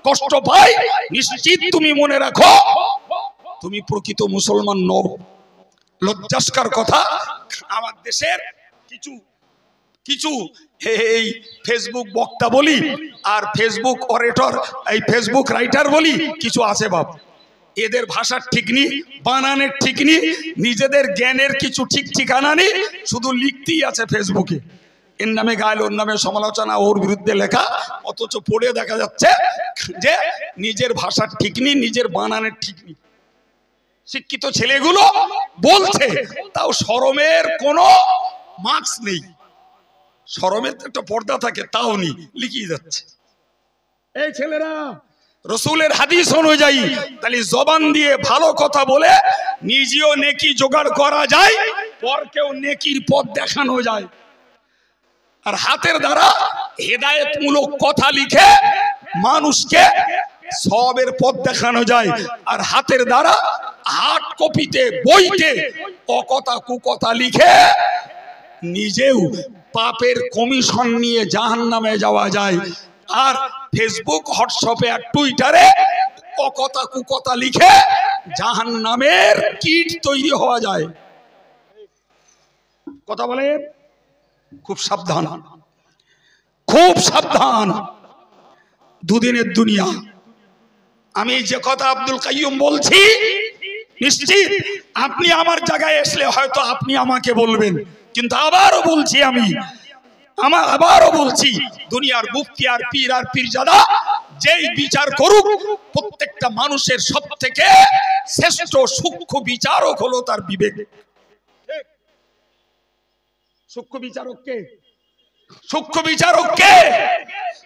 কষ্ট পায়, নিশ্চিত তুমি মনে রাখো তুমি প্রকৃত মুসলমান নও। লজ্জাস্কর কথা, আমার দেশের কিছু এই ফেসবুক বক্তা বলি আর ফেসবুক অরেটর, এই ফেসবুক রাইটার বলি, কিছু আছে বাপ, এদের ভাষার ঠিক নেই, বানানের ঠিক নেই, নিজেদের জ্ঞানের কিছু ঠিক ঠিকানা নেই, শুধু লিখতেই আছে ফেসবুকে। এর নামে গাইল, ওর নামে সমালোচনা, ওর বিরুদ্ধে লেখা, অথচ পড়ে দেখা যাচ্ছে যে নিজের ভাষার ঠিক নেই, নিজের বানানের ঠিক নেই। শিক্ষিত ছেলেগুলো বলছে, তাও শরমের কোনো মার্কস নেই, শরমের একটা পর্দা থাকে, তাও নেই, লিখিয়ে যাচ্ছে। এই ছেলেরা, রসুলের হাদিস অনুযায়ী তাহলে জবান দিয়ে ভালো কথা বলে নিজেও নেকি জোগাড় করা যায়, পরকেও নেকির পথ দেখানো যায়। আর হাতের দ্বারা হেদায়েতমূলক কথা লিখে মানুষকে সওয়াবের পথ দেখানো যায়। আর হাতের দ্বারা হার্ড কপিতে, বইতে অকথা কুকথা লিখে নিজেও পাপের কমিশন নিয়ে জাহান্নামে যাওয়া যায়। আর ফেসবুক, হোয়াটসঅ্যাপে আর টুইটারে অকথা কুকথা লিখে জাহান্নামের কিট তৈরি হওয়া যায়। কথা বলে, খুব সাবধান, খুব সাবধান। দুদিনের দুনিয়া। আমি যে কথা আব্দুল কাইয়ুম বলছি, নিশ্চিত আপনি আমার জায়গায় আসলে হয়তো আপনি আমাকে বলবেন, কিন্তু আবারও বলছি, আবারও বলছি, দুনিয়ার মুফতি আর পীর আর পীরজাদা যেই বিচার করুক, প্রত্যেকটা মানুষের সব থেকে শ্রেষ্ঠ সূক্ষ্ম বিচারক হলো তার বিবেক। সূক্ষ্ম বিচারক কে? সূক্ষ্ম বিচারক কে?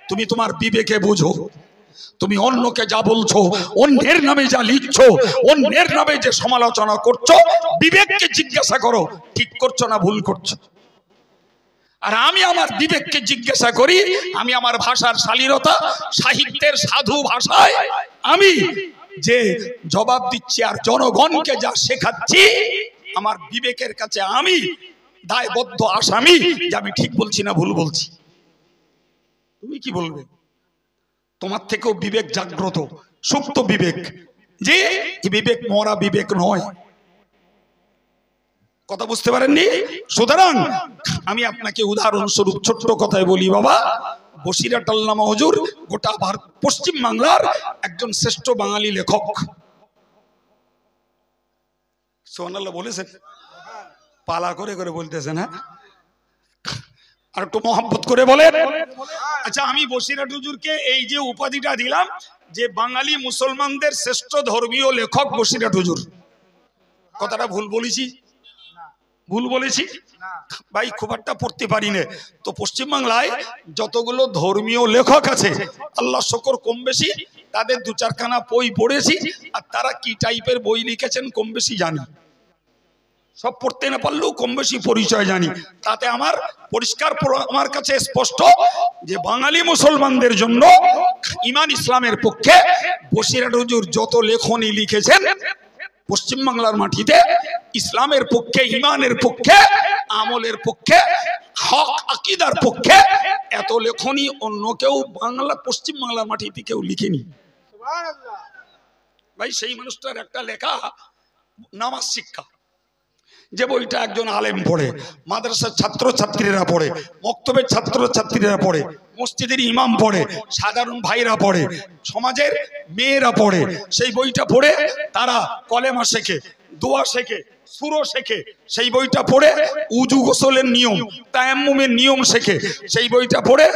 তুমি তোমার বিবেকে বুঝো। তুমি অন্যকে যা বলছো, অন্যের নামে যা লিখছো, অন্যের নামে যে সমালোচনা করছো, বিবেককে জিজ্ঞাসা করো ঠিক করছো না ভুল করছো। আর আমি আমার বিবেককে জিজ্ঞাসা করি, আমি আমার ভাষার শালীনতা, সাহিত্যের সাধু ভাষায় আমি যে জবাব দিচ্ছি আর জনগণকে যা শেখাচ্ছি, আমার বিবেকের কাছে আমি দায়বদ্ধ আসামি যে আমি ঠিক বলছি না ভুল বলছি। তুমি কি বলবে? তোমার থেকেও বিবেক জাগ্রত, সুপ্ত বিবেক, যে বিবেক মরা বিবেক নয়। কথা বুঝতে পারেননি? সুতরাং আমি আপনাকে উদাহরণস্বরূপ ছোট্ট কথায় বলি, বাবা, বসিরহাট আল্লামা হুজুর গোটা পশ্চিম বাংলার একজন শ্রেষ্ঠ বাঙালি লেখক। সুবহানাল্লাহ বলেছেন, পালা করে করে বলতেছেন, হ্যাঁ, আর একটু মহব্বত করে বলেন। আচ্ছা, আমি বসিরহাট হুজুরকে এই যে উপাধিটা দিলাম যে বাঙালি মুসলমানদের শ্রেষ্ঠ ধর্মীয় লেখক বসিরহাট হুজুর, কথাটা ভুল বলেছি? ভুল বলেছি ভাই, খুব একটা পড়তে পারি না তো। পশ্চিমবাংলায় যতগুলো ধর্মীয় লেখক আছে, আল্লাহ শকর কম বেশি তাদের দু চারখানা বই পড়েছি, আর তারা কি টাইপের বই লিখেছেন কম বেশি জানি। সব পড়তে না পারলেও কম বেশি পরিচয় জানি। তাতে আমার পরিষ্কার, আমার কাছে স্পষ্ট যে বাঙালি মুসলমানদের জন্য ঈমান ইসলামের পক্ষে বসিরহাট হুজুর যত লেখনী লিখেছেন পশ্চিমবাংলার মাটিতে, ইসলামের পক্ষে, ঈমানের পক্ষে, আমলের পক্ষে, হক আকীদার পক্ষে, এত লেখনী অন্য কেউ পশ্চিম বাংলার মাটিতে কেউ লিখেনি। ভাই, সেই মানুষটার একটা লেখা নামাজ শিক্ষা, যে বইটা একজন আলেম পড়ে, মাদ্রাসার ছাত্র ছাত্রীরা পড়ে, মক্তবের ছাত্র ছাত্রীরা পড়ে, মসজিদের ইমাম পড়ে, সাধারণ ভাইরা পড়ে, সমাজের মেয়েরা পড়ে। সেই বইটা পড়ে তারা কলেমা শেখে, দোয়া শেখে, সূরা শেখে। সেই বইটা পড়ে উজু গোসলের নিয়ম, তায়াম্মুমের নিয়ম শেখে। সেই বইটা পড়ে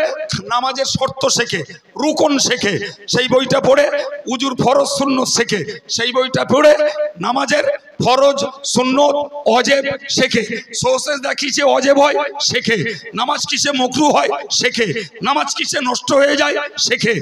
নামাজের শর্ত শেখে, রুকন শেখে। সেই বইটা পড়ে উজুর ফরজ সুন্নত শেখে। সেই বইটা পড়ে নামাজের ফরজ সুন্নত ওয়াজিব শেখে। সোজদা কিসে ওয়াজিব হয় শেখে, নামাজ কিসে মাকরু হয় শেখে, নামাজ কিসে নষ্ট হয়ে যায় শেখে,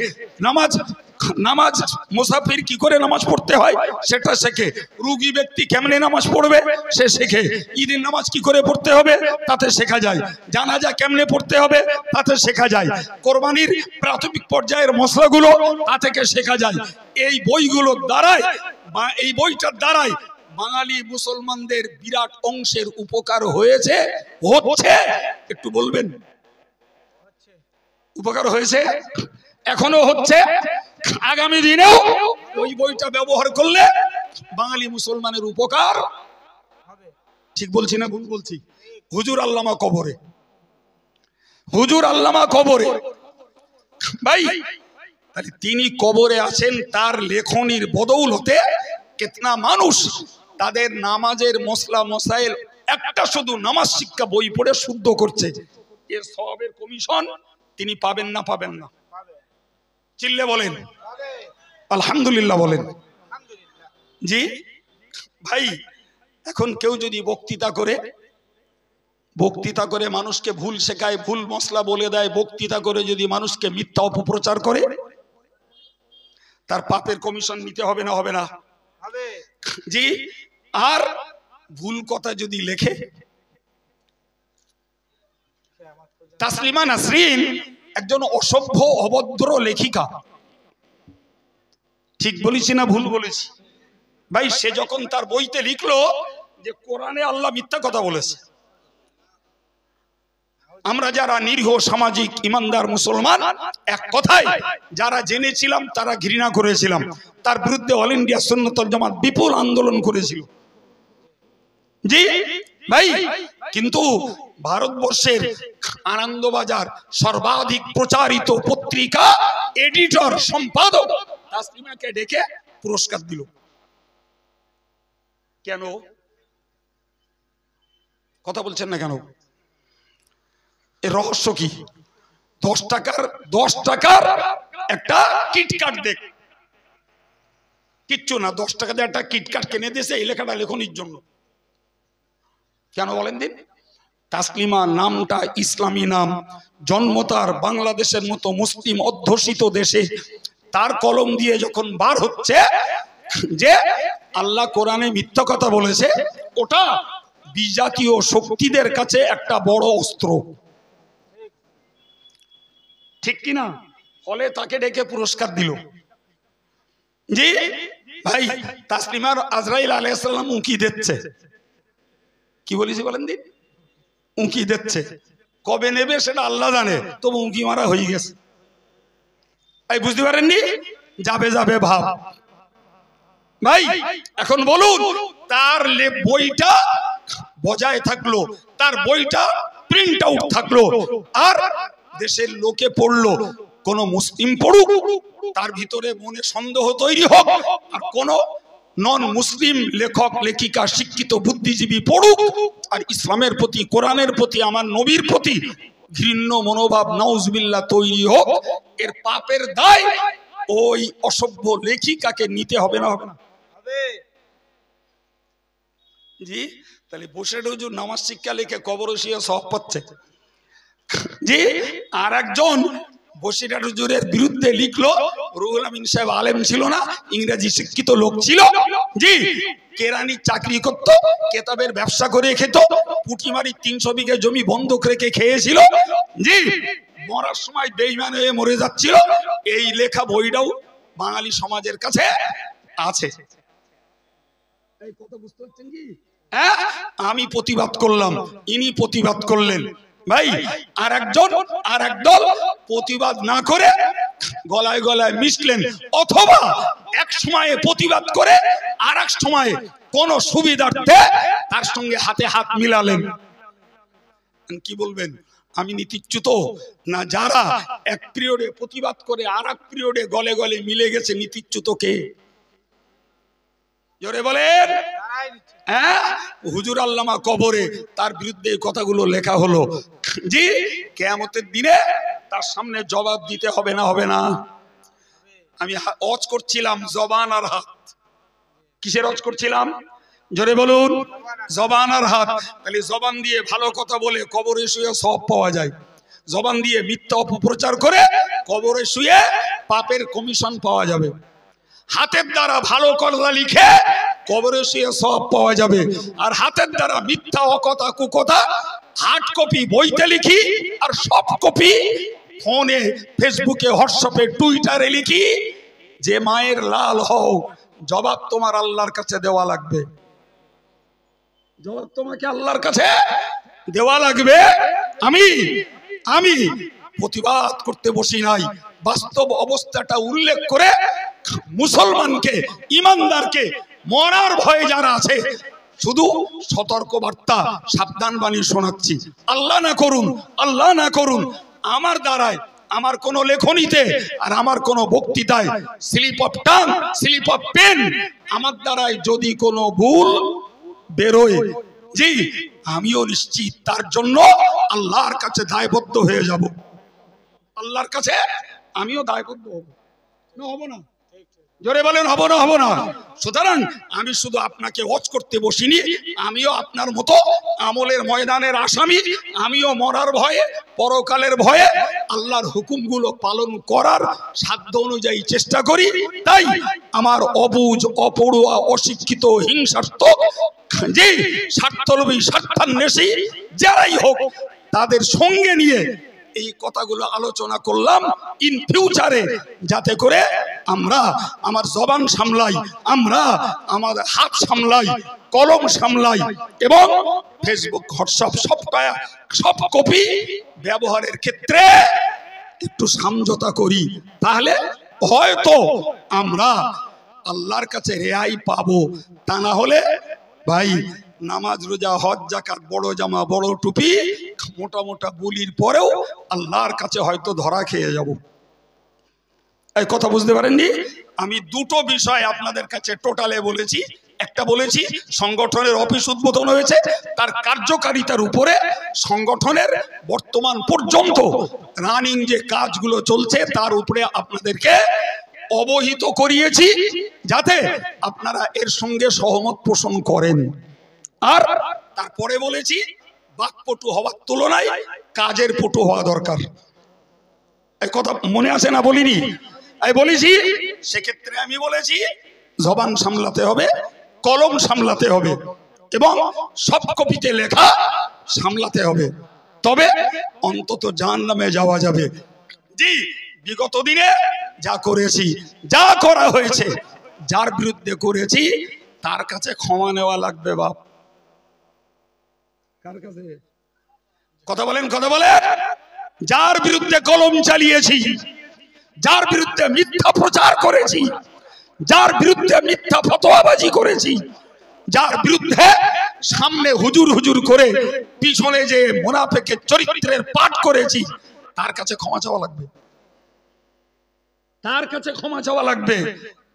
নামাজ মুসাফির কি করে নামাজ পড়তে হয় সেটা শেখে, রোগী ব্যক্তি কেমনে নামাজ পড়বে সে শেখে, ঈদের নামাজ কি করে পড়তে হবে তাতে শেখা যায়, জানাজা কেমনে পড়তে হবে তাতে শেখা যায়, কোরবানির প্রাথমিক পর্যায়ের মশলাগুলো তা থেকে শেখা যায়। এই বইগুলোর দ্বারাই বা এই বইটার দ্বারাই বাঙালি মুসলমানদের বিরাট অংশের উপকার হয়েছে, হচ্ছে। একটু বলবেন উপকার হয়েছে, এখনো হচ্ছে, আগামী দিনেও ওই বইটা ব্যবহার করলে বাঙালি মুসলমানের উপকার হবে। ঠিক বলছি না ভুল বলছি? হুজুর আল্লামা কবরে, হুজুর আল্লামা কবরে, ভাই তাহলে তিনি কবরে আছেন, তার লেখনির বদৌলতে কেতনা মানুষ তাদের নামাজের মশলা মশাইল একটা শুধু নামাজ শিক্ষা বই পড়ে শুদ্ধ করছে। এর সওয়াবের কমিশন তিনি পাবেন না পাবেন না? চিল্লে বলেন আলহামদুলিল্লাহ বলেন। জি, ভাই এখন কেউ যদি বক্তৃতা করে মানুষকে ভুল শেখায়, ভুল মশলা বলে দেয়, বক্তৃতা করে যদি মানুষকে মিথ্যা অপপ্রচার করে, তার পাপের কমিশন নিতে হবে না? হবে না? জি। আর ভুল কথা যদি লেখে, তাসলিমা নাসরিন একজন অসভ্য অভদ্র লেখিকা, ঠিক বলেছি না ভুল বলেছি? ভাই সে যখন তার বইতে লিখলো যে কোরআনে আল্লাহ মিথ্যা কথা বলেছে, আমরা যারা নিরীহ সামাজিক ইমানদার মুসলমান এক কথায় যারা জেনেছিলাম তারা ঘৃণা করেছিলাম, তার বিরুদ্ধে অল ইন্ডিয়া সুন্নাত ওয়াল জামাত বিপুল আন্দোলন করেছিল। জি ভাই, কিন্তু ভারতবর্ষের আনন্দবাজার সর্বাধিক প্রচারিত পত্রিকা এডিটর সম্পাদক তাসলিমাকে ডেকে পুরস্কার দিল। কেন? কথা বলছেন না কেন? এর রহস্য কি? 10 টাকার একটা কিটকাট দেখ, কিচ্ছু না, 10 টাকা দিয়ে একটা কিটকাট কিনে দিয়েছে এই লেখাটা লেখনির জন্য। কেন বলেন দিন? তাসলিমা নামটা ইসলামী নাম, জন্ম তার বাংলাদেশের মতো মুসলিম অধ্যুষিত দেশে, তার কলম দিয়ে যখন বার হচ্ছে যে আল্লাহ কোরআনে মিথ্যা কথা বলেছে, ওটা বিজাতীয় শক্তিদের কাছে একটা বড় অস্ত্র, ঠিক কিনা? ফলে তাকে ডেকে পুরস্কার দিল। জি ভাই, তাসলিমার আজরাইল আলাইহিস সালাম উঁকি দিচ্ছে। কি বলেছি বলেন দিন? উঁকি দিচ্ছে। কবে নেবে সেটা আল্লাহ জানে, তবু উঁকি মারা হয়ে গেছে। এই বুঝতে পারেননি? যাবে যাবে ভাব। ভাই এখন বলুন, তার বইটা বজায় থাকলো, তার বইটা প্রিন্ট আউট থাকলো, আর দেশের লোকে পড়লো, কোন মুসলিম পড়ুক তার ভিতরে মনে সন্দেহ তৈরি হোক, আর কোন নন মুসলিম লেখক লেখিকা শিক্ষিত বুদ্ধিজীবী পড়ুক, আর ইসলামের প্রতি, কোরআনের প্রতি, আমার নবীর প্রতি ঘৃণ্য মনোভাব নাউজুবিল্লাহ তৈরি হোক, এর পাপের দায় ওই অসভ্য লেখিকাকে নিতে হবে না? হবে না? জি। তাহলে বসে হুজুর নামাজ শিক্ষা লিখে কবর শুয়ে সওয়াব পাচ্ছে। জি। আর একজন বসিরহাট হুজুরের বিরুদ্ধে লিখলো, রুহুল আমিন সাহেব আলেম ছিল না, ইংরেজি শিক্ষিত লোক ছিল। জি। কেরানির চাকরি করতো, কেতাবের ব্যবসা করে খেত, পুঁটিমারি 300 বিঘা জমি বন্ধক রেখে খেয়েছিল। জি। মরার সময় বেঈমান হয়ে মরে যাচ্ছিল। এই লেখা বইটাও বাঙালি সমাজের কাছে আছে। এই কথা বুঝতে পারছেন কি? হ্যাঁ, আমি প্রতিবাদ করলাম, ইনি প্রতিবাদ করলেন। ভাই আর একদল প্রতিবাদ না করে গলায় গলায় মিশলেন, অথবা এক সময়ে প্রতিবাদ করে আর এক সময়ে কোন সুবিধার্থে তার সঙ্গে হাতে হাত মিলালেন। কি বলবেন? আমি নীতিচ্যুত না যারা এক পিরিয়ডে প্রতিবাদ করে আর এক পিরিয়ডে গলে গলে মিলে গেছে? নীতিচ্যুত কে? জোরে বলেন। হ্যাঁ, হুজুর আল্লামা কবরে, তার বিরুদ্ধে এই কথাগুলো লেখা হলো। জি। কিয়ামতের দিনে তার সামনে জবাব দিতে হবে না? হবে না? আমি ওয়াজ করছিলাম জবান আর হাত। কিসের ওয়াজ করছিলাম? জোরে বলুন। জবান আর হাত। তাহলে জবান দিয়ে ভালো কথা বলে কবরে শুয়ে সওয়াব পাওয়া যায়, জবান দিয়ে মিথ্যা অপপ্রচার করে কবরে শুয়ে পাপের কমিশন পাওয়া যাবে। হাতের দ্বারা ভালো কথা লিখে কবরে শুয়ে সওয়াব পাওয়া যাবে, আর হাতের দ্বারা মিথ্যা অকথা কুকথা হার্ড কপি বইতে লিখি, আর সফট কপি ফোনে, ফেসবুকে, হোয়াটসঅ্যাপে, টুইটারে লিখি। যে মায়ের লাল হও, জবাব তোমার আল্লাহর কাছে দেওয়া লাগবে। জবাব তোমাকে আল্লাহর কাছে দেওয়া লাগবে। আমি প্রতিবাদ করতে বসি নাই, বাস্তব অবস্থাটা উল্লেখ করে মুসলমানকে, ইমানদারকে মরার ভয়ে যারা আছে শুধু সতর্ক বার্তা, সাবধান বাণী শোনাচ্ছি। আল্লাহ না করুন আমার দ্বারায়, আমার কোন লেখনীতে আর আমার কোন বক্তৃতায়, slip of tongue, slip of pen, আমার দ্বারায় যদি কোনো ভুল বেরোয়, জি, আমিও নিশ্চিত তার জন্য আল্লাহর কাছে দায়বদ্ধ হয়ে যাব। আল্লাহর কাছে আমিও দায়বদ্ধ হব না? হব না? জোরে বলেন হবো না হবো না? সুতরাং আমি শুধু আপনাকে ওয়াজ করতে বসিনি, আমিও আপনার মতো আমলের ময়দানের আসামি। আমিও মরার ভয়ে, পরকালের ভয়ে আল্লাহর হুকুমগুলো পালন করার সাধ্য অনুযায়ী চেষ্টা করি। তাই আমার অবুঝ, অপড়ুয়া, অশিক্ষিত, হিংসাত্মক, যে স্বার্থলোভী, স্বার্থান্বেষী যারাই হোক, তাদের সঙ্গে নিয়ে এই কথাগুলো আলোচনা করলাম ইন ফিউচারে, যাতে করে আমরা আমার জবান সামলাই, আমরা আমাদের হাত সামলাই, কলম সামলাই এবং ফেসবুক, হোয়াটসঅ্যাপ সব কপি ব্যবহারের ক্ষেত্রে একটু সমঝোতা করি। তাহলে হয়তো আমরা আল্লাহর কাছে রেহাই পাবো। তা না হলে ভাই নামাজ, রোজা, হজ, যাকাত, বড় জামা, বড় টুপি, মোটা মোটা বুলির পরেও আল্লাহর কাছে হয়তো ধরা খেয়ে যাব। এই কথা বুঝতে পারেননি? আমি দুটো বিষয় আপনাদের কাছে টোটালে বলেছি। একটা বলেছি সংগঠনের অফিস উদ্বোধন হয়েছে, তার কার্যকারিতার উপরে সংগঠনের বর্তমান পর্যন্ত রানিং যে কাজগুলো চলছে তার উপরে আপনাদেরকে অবহিত করিয়েছি, যাতে আপনারা এর সঙ্গে সহমত পোষণ করেন। আর তারপরে বলেছি বাকপটু হওয়ার তুলনায় কাজের পটু হওয়া দরকার। এই কথা মনে আছে না? বলিনি? এই বলেছি। সেক্ষেত্রে আমি বলেছি জবান সামলাতে হবে, কলম সামলাতে হবে এবং সব কপিতে লেখা সামলাতে হবে, তবে অন্তত জাহান্নামে যাওয়া যাবে। জি, বিগত দিনে যা করেছি, যা করা হয়েছে, যার বিরুদ্ধে করেছি তার কাছে ক্ষমা নেওয়া লাগবে। বাপ, কার কাছে? কথা বলেন, কথা বলেন। যার বিরুদ্ধে কলম চালিয়েছি, যার বিরুদ্ধে মিথ্যা প্রচার করেছি, যার বিরুদ্ধে মিথ্যা ফতোয়াবাজি করেছি, যার বিরুদ্ধে সামনে হুজুর হুজুর করে পিছনে যে মুনাফিকের চরিত্রের পাঠ করেছি, তার কাছে ক্ষমা চাওয়া লাগবে। তার কাছে ক্ষমা চাওয়া লাগবে।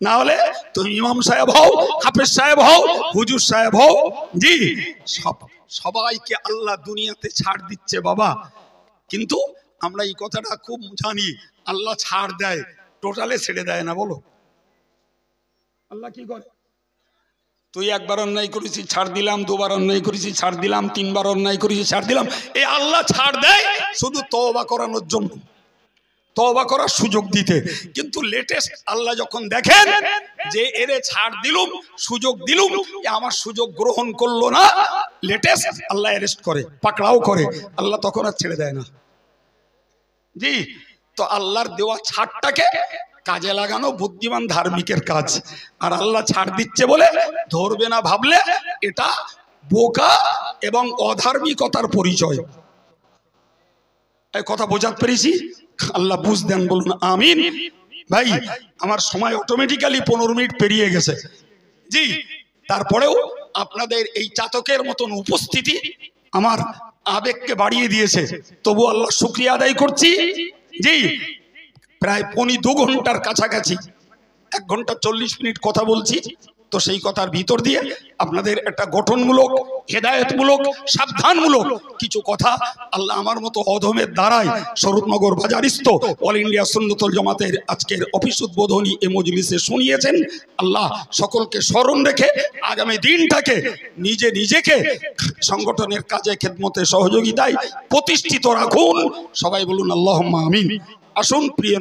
না হলে তুমি ইমাম সাহেব হও, হাফেজ সাহেব হও, হুজুর সাহেব হও, জি সবাইকে আল্লাহ দুনিয়াতে ছাড় দিচ্ছে বাবা। কিন্তু আমরা এই কথাটা খুব জানি, আল্লাহ ছাড় দেয়, টোটালে ছেড়ে দেয় না। বলো, আল্লাহ কি করে? তুই একবার অন্যায় করেছি ছাড় দিলাম, দুবার অন্যায় করেছি ছাড় দিলাম, তিনবার অন্যায় করেছি ছাড় দিলাম। এই আল্লাহ ছাড় দেয় শুধু তওবা করানোর জন্য, তওবা করার সুযোগ দিতে। কিন্তু লেটেস্ট আল্লাহ যখন দেখেন যে এরে ছাড় দিলুম, সুযোগ দিলুম, আমার সুযোগ গ্রহণ করলো না, লেটেস্ট আল্লাহ অ্যারেস্ট করে, পাকড়াও করে। আল্লাহ তখন আর ছেড়ে দেয় না। জি, তো আল্লাহর দেওয়া ছাড়টাকে কাজে লাগানো বুদ্ধিমান ধার্মিকের কাজ। আর আল্লাহ ছাড় দিচ্ছে বলে ধরবে না ভাবলে এটা বোকা এবং অধার্মিকতার পরিচয়। এই কথা বোঝাতে পেরেছি? আল্লাহ বুঝ দেন, বলুন আমিন। ভাই, আমার সময় অটোমেটিক্যালি 15 মিনিট পেরিয়ে গেছে। জি, তারপরেও আপনাদের এই চাতকের মতন উপস্থিতি আমার আবেগকে বাড়িয়ে দিয়েছে। তবু আল্লাহ শুকরিয়া আদায় করছি। জি, প্রায় 2.25 ঘন্টার কাছাকাছি, 1 ঘন্টা 40 মিনিট কথা বলছি। তো সেই কথার ভিতর দিয়ে আপনাদের একটা গঠনমূলক, হেদায়েতমূলক, সাবধানমূলক কিছু কথা আল্লাহ আমার মতো অধমের দ্বারাই শরৎনগর বাজারিস্থ অল ইন্ডিয়া সুন্নতুল জামাতের আজকের অফিস উদ্বোধনী এ মজলিসে শুনিয়েছেন। আল্লাহ সকলকে স্মরণ রেখে আগামী দিনটাকে নিজেকে সংগঠনের কাজে খেদমতে সহযোগিতায় প্রতিষ্ঠিত রাখুন। সবাই বলুন আল্লাহুম্মা আমিন। আসুন প্রিয়